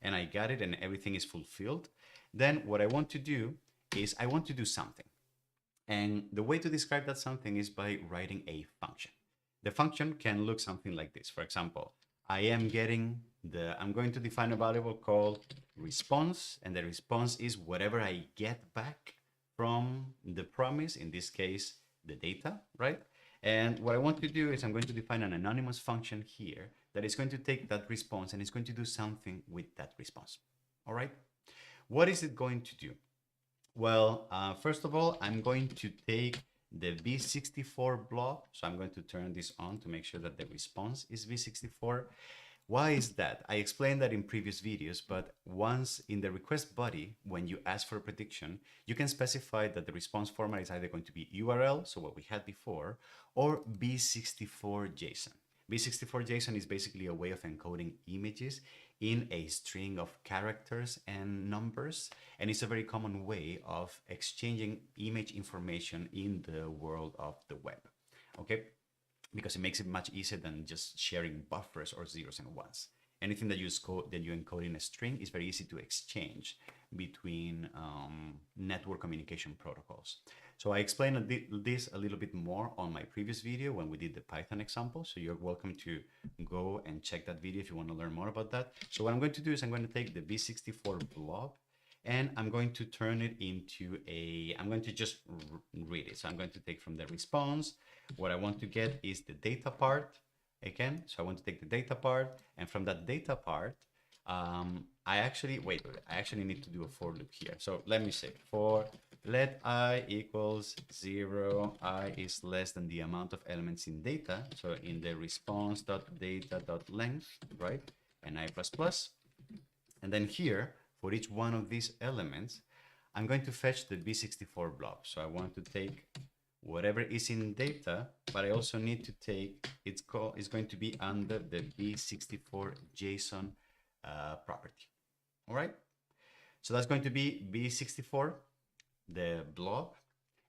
and I got it and everything is fulfilled, then what I want to do is I want to do something. And the way to describe that something is by writing a function. The function can look something like this. For example, I'm going to define a variable called response, and the response is whatever I get back from the promise, in this case, the data, right? And what I want to do is I'm going to define an anonymous function here that is going to take that response and it's going to do something with that response. All right? What is it going to do? Well, first of all, I'm going to take the v64 blob. So I'm going to turn this on to make sure that the response is v64. Why is that? I explained that in previous videos, but once in the request body, when you ask for a prediction, you can specify that the response format is either going to be URL, so what we had before, or b64JSON. b64JSON is basically a way of encoding images in a string of characters and numbers, and it's a very common way of exchanging image information in the world of the web. Okay, because it makes it much easier than just sharing buffers or zeros and ones. Anything that you encode in a string is very easy to exchange between network communication protocols. So I explained this a little bit more on my previous video when we did the Python example. So you're welcome to go and check that video if you want to learn more about that. So what I'm going to do is I'm going to take the v64 blob and I'm going to turn it into I'm going to just read it. So I'm going to take from the response. What I want to get is the data part again. So I want to take the data part, and from that data part, I actually need to do a for loop here. So let me say for let I equals 0, I is less than the amount of elements in data. So in the response.data.length, right? And I plus plus. And then here, for each one of these elements, I'm going to fetch the v64 blob. So I want to take whatever is in data, but I also need to take, it's going to be under the v64 JSON property. All right. So that's going to be v64, the blob.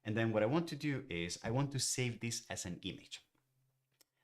And then what I want to do is I want to save this as an image.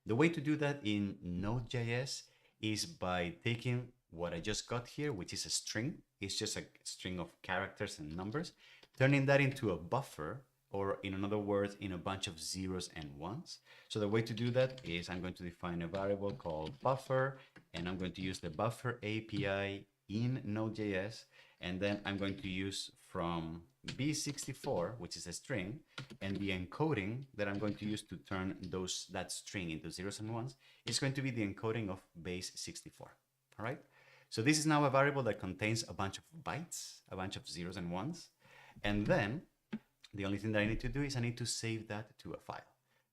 The way to do that in Node.js is by taking what I just got here, which is a string. It's just a string of characters and numbers, turning that into a buffer, or in other words, in a bunch of zeros and ones. So the way to do that is I'm going to define a variable called buffer, and I'm going to use the buffer API in Node.js, and then I'm going to use from b64, which is a string, and the encoding that I'm going to use to turn that string into zeros and ones is going to be the encoding of base 64. All right. So this is now a variable that contains a bunch of bytes, a bunch of zeros and ones, and then the only thing that I need to do is I need to save that to a file.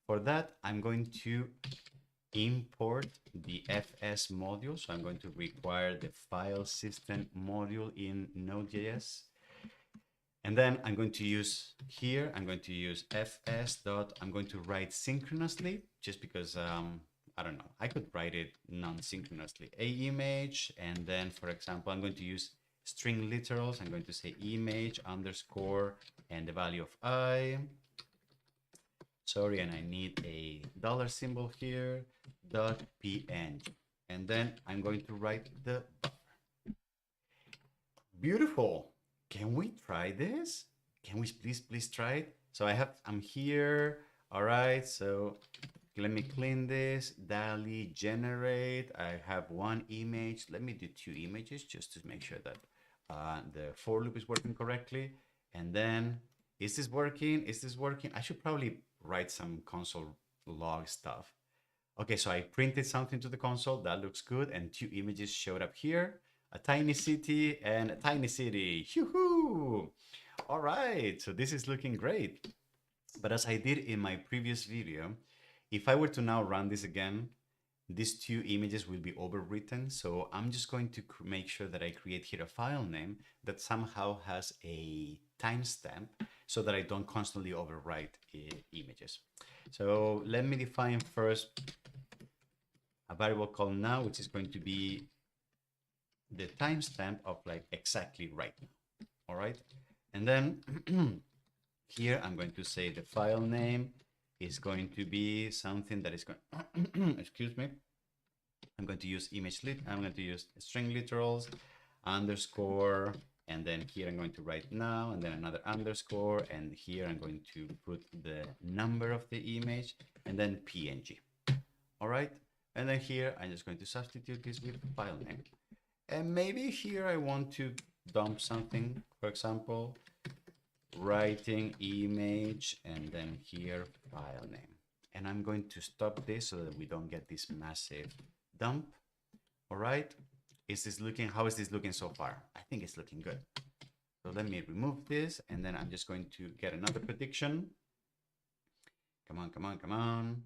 For that, I'm going to import the fs module. So I'm going to require the file system module in Node.js. And then I'm going to use here, I'm going to use I'm going to write synchronously, just because, I don't know, I could write it non-synchronously. A image, and then, for example, I'm going to use string literals. I'm going to say image underscore and the value of I. Sorry, and I need a dollar symbol here, .png. And then I'm going to write the buffer. Beautiful. Can we try this? Can we please try it? So I'm here. All right, so let me clean this. Dall-E generate. I have one image. Let me do two images just to make sure that the for loop is working correctly. And then, is this working? Is this working? I should probably write some console log stuff. Okay, so I printed something to the console. That looks good. And two images showed up here. A tiny city and a tiny city. Yoo-hoo! All right, so this is looking great. But as I did in my previous video, if I were to now run this again, these two images will be overwritten. So I'm just going to make sure that I create here a file name that somehow has a timestamp so that I don't constantly overwrite images. So let me define first a variable called now, which is going to be the timestamp of like exactly right now. All right. And then here I'm going to say the file name is going to be something that is going, excuse me. I'm going to use I'm going to use string literals, underscore, and then here I'm going to write now, and then another underscore, and here I'm going to put the number of the image, and then PNG. All right. And then here I'm just going to substitute this with file name. And maybe here I want to dump something, for example, writing image, and then here file name. And I'm going to stop this so that we don't get this massive dump. All right. How is this looking so far? I think it's looking good. So let me remove this, and then I'm just going to get another prediction. Come on, come on, come on.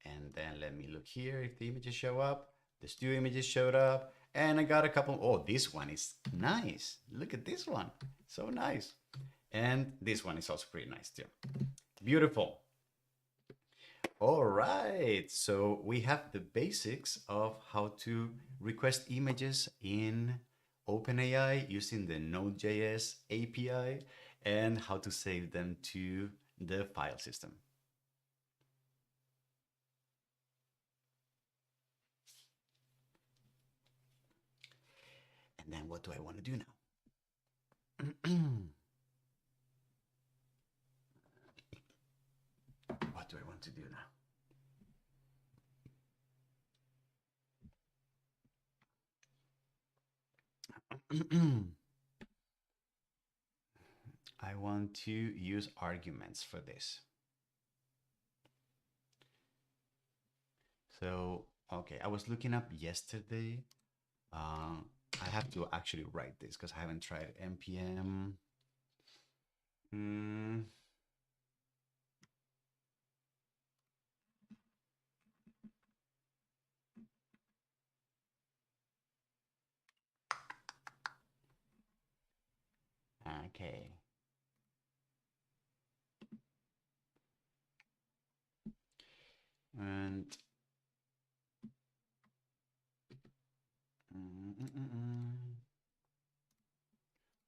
And then let me look here if the images show up. There's two images showed up, and I got a couple. Oh, this one is nice. Look at this one. So nice. And this one is also pretty nice too. Beautiful. All right. So we have the basics of how to request images in OpenAI using the Node.js API and how to save them to the file system. And then what do I want to do now? What do I want to do now? I want to use arguments for this. So, okay, I was looking up yesterday. I have to actually write this because I haven't tried npm. Okay. And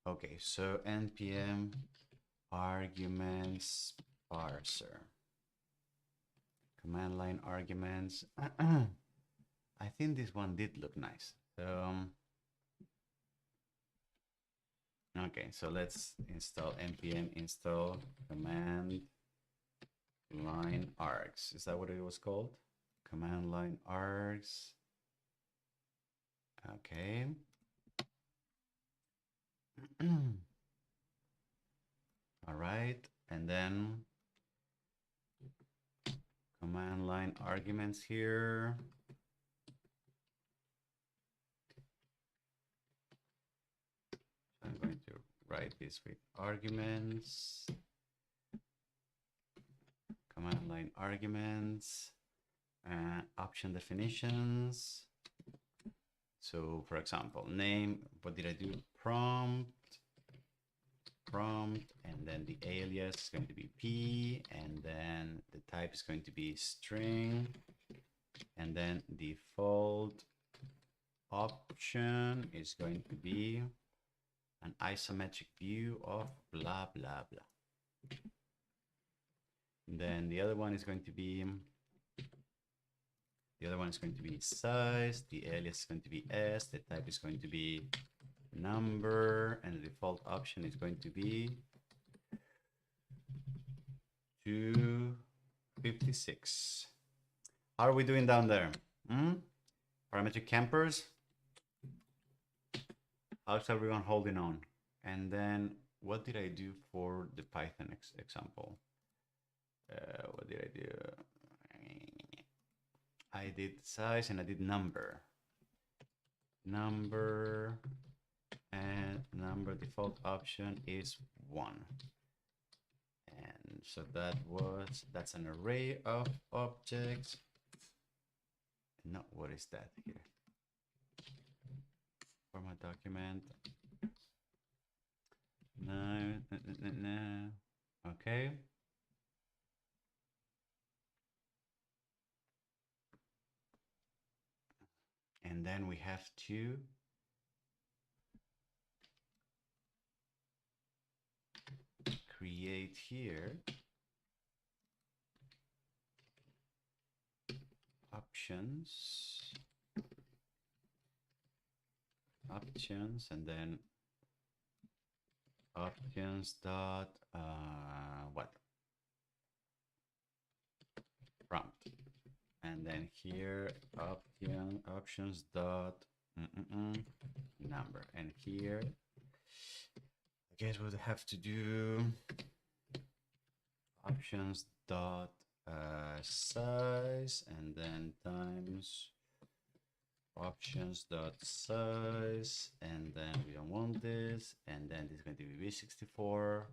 okay, so npm arguments parser, command line arguments. I think this one did look nice. So okay, so let's install npm install command line args. Is that what it was called? Command line args. Okay. All right, and then command line arguments here. I'm going to write this with arguments, command line arguments, option definitions. So for example, name, what did I do? Prompt, and then the alias is going to be P, and then the type is going to be string, and then default option is going to be an isometric view of blah, blah, blah. And then the other one is going to be size, the alias is going to be S, the type is going to be number, and the default option is going to be 256. How are we doing down there? Parametric campers? How's everyone holding on? And then what did I do for the Python example? What did I do? I did size and I did number. Number and number default option is 1. And so that's an array of objects. No, what is that here? Format document. No. Okay. And then we have to create here options, and then options dot what prompt, and then here options dot number, and here I guess we'll have to do options dot size, and then times options dot size, and then we don't want this, and then this is going to be v64.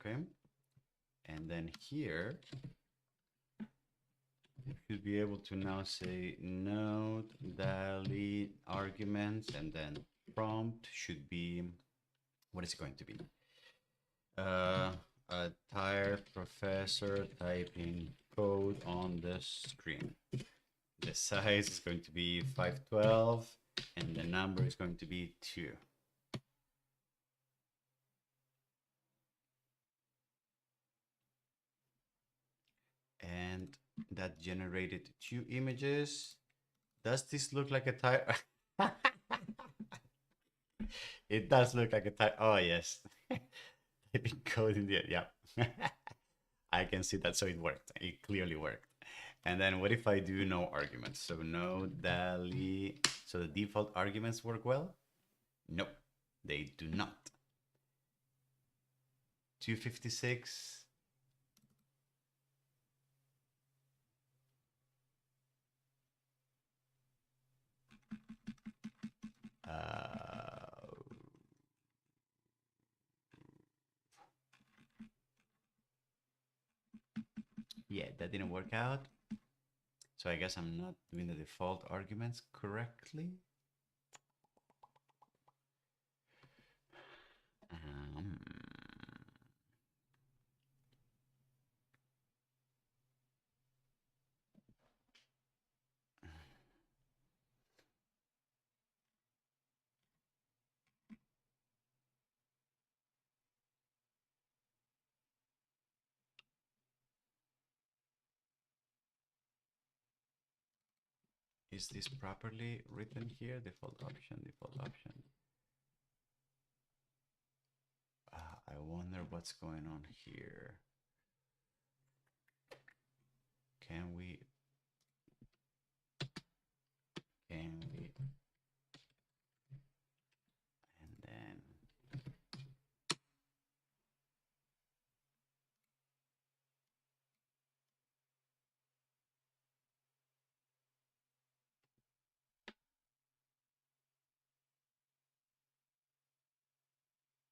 Okay, and then here you should be able to now say node Dall-E arguments, and then prompt should be, what is it going to be? A tired professor typing code on the screen. The size is going to be 512, and the number is going to be 2. And that generated 2 images. Does this look like a type? It does look like a type. Oh, yes. Typing code in the, yeah. I can see that, so it worked. It clearly worked. And then what if I do no arguments? So no Dall-E. So the default arguments work well? Nope, they do not. 256. Yeah, that didn't work out. So I guess I'm not doing the default arguments correctly. Is this properly written here? Default option, default option. I wonder what's going on here. Can we? And then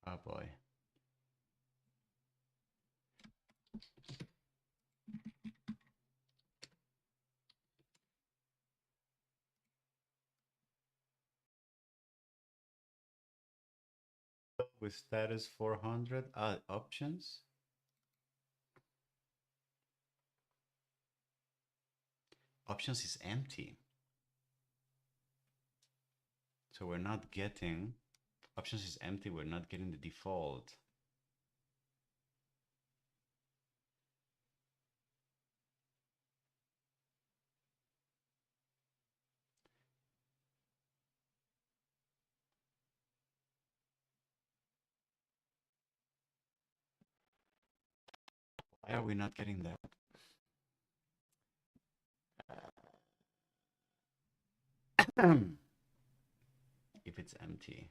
oh boy. With status 400 options. Options is empty. So we're not getting, options is empty, we're not getting the default. Why are we not getting that? If it's empty.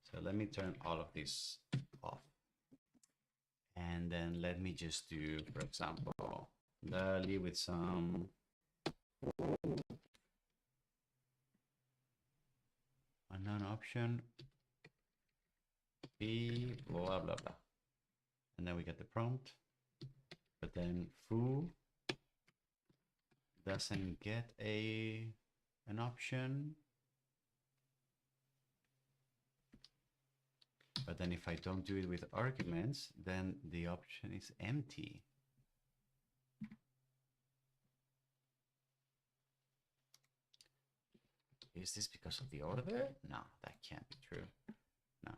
So let me turn all of this off. And then let me just do, for example, Dall-E with some unknown option, B, blah, blah, blah. And then we get the prompt. but then foo doesn't get an option. But then if I don't do it with arguments, then the option is empty. Is this because of the order? No, that can't be true. No.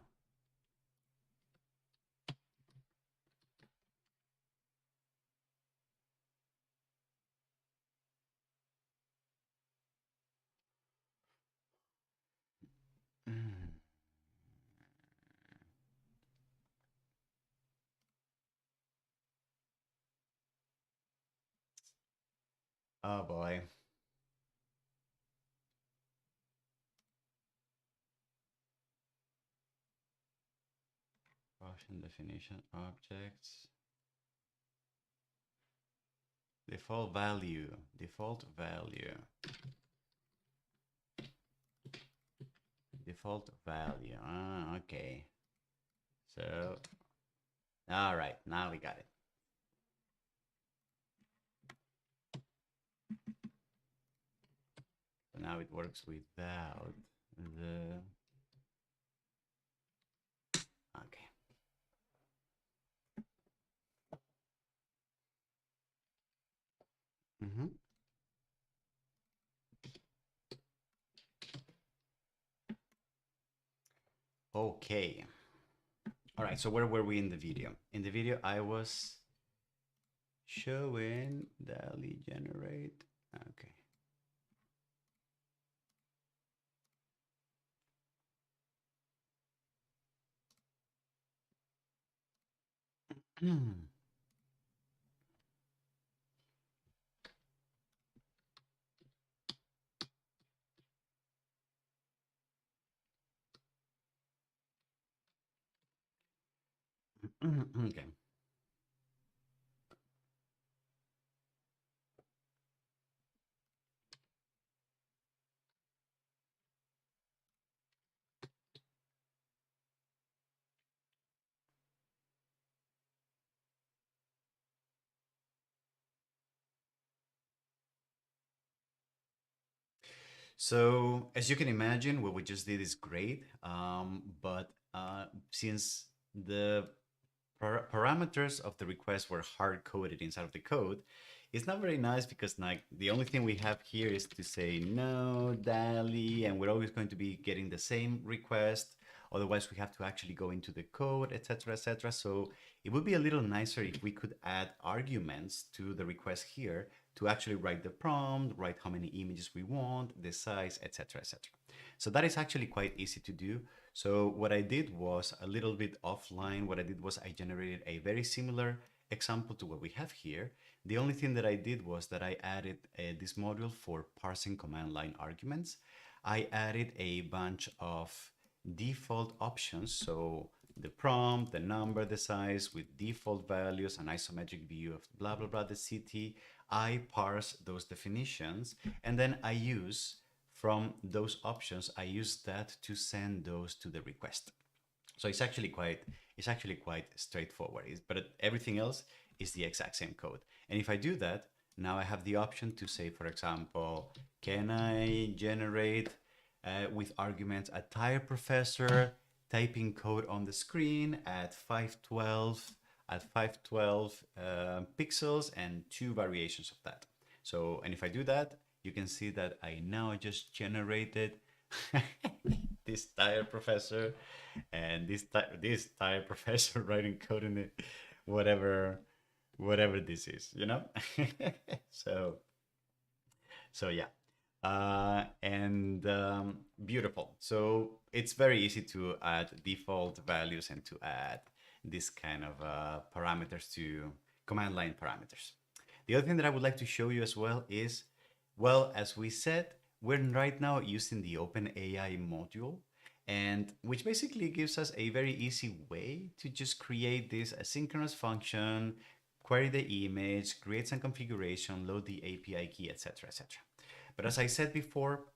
Oh boy. Gaussian definition objects. Default value. Default value. Default value. Ah, okay. So, all right, now we got it. So now it works without the. Okay. Mm-hmm. Okay. All right, so where were we in the video? In the video, I was showing Dall-E generate. Okay. Okay. So as you can imagine, what we just did is great, but since the parameters of the request were hard coded inside of the code, it's not very nice because like the only thing we have here is to say no Dall-E, and we're always going to be getting the same request. Otherwise, we have to actually go into the code, etc., etc. So it would be a little nicer if we could add arguments to the request here to actually write the prompt, write how many images we want, the size, etc., etc. So that is actually quite easy to do. So what I did was a little bit offline. What I did was I generated a very similar example to what we have here. The only thing that I did was that I added this module for parsing command line arguments. I added a bunch of default options. So the prompt, the number, the size with default values, an isometric view of blah, blah, blah, the city. I parse those definitions, and then I use from those options, I use that to send those to the request. So it's actually quite straightforward. But everything else is the exact same code. And if I do that, now I have the option to say, for example, can I generate with arguments a tire professor typing code on the screen at 512 pixels and 2 variations of that. So, and if I do that, you can see that I now just generated this tire professor and this tire professor writing code in it, whatever this is, you know. so yeah. Beautiful. So it's very easy to add default values and to add this kind of parameters to command line parameters. The other thing that I would like to show you as well is, well, as we said, we're right now using the OpenAI module, and which basically gives us a very easy way to just create this asynchronous function, query the image, create some configuration, load the API key, etc., etc. But as I said before,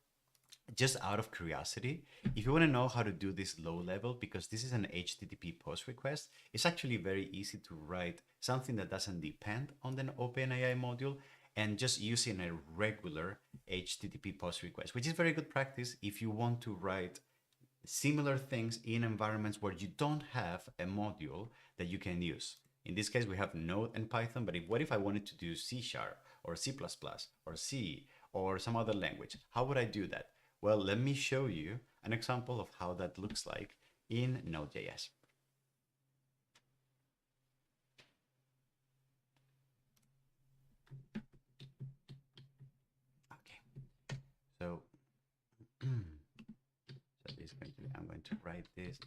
Just out of curiosity, if you want to know how to do this low level, because this is an HTTP post request, it's actually very easy to write something that doesn't depend on the OpenAI module and just using a regular HTTP post request, which is very good practice if you want to write similar things in environments where you don't have a module that you can use. In this case, we have Node and Python, but what if I wanted to do C# or C++ or C or some other language? How would I do that? Well, let me show you an example of how that looks like in Node.js. Okay, so, so this is going to be, I'm going to write this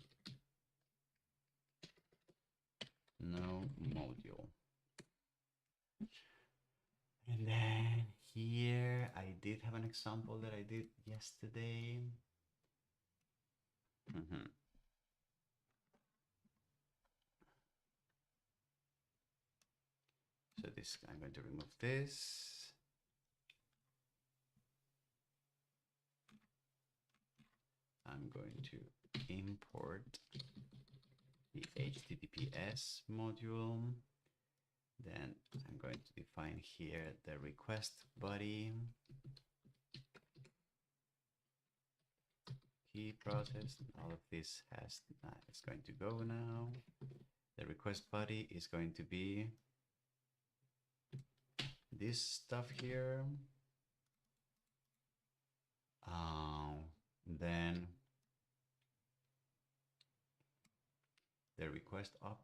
no module. And then here I did have an example that I did yesterday. So this, I'm going to remove this. I'm going to import the HTTPS module. Then I'm going to define here the request body, key process. All of this has, it's going to go now. The request body is going to be this stuff here. Then the request option.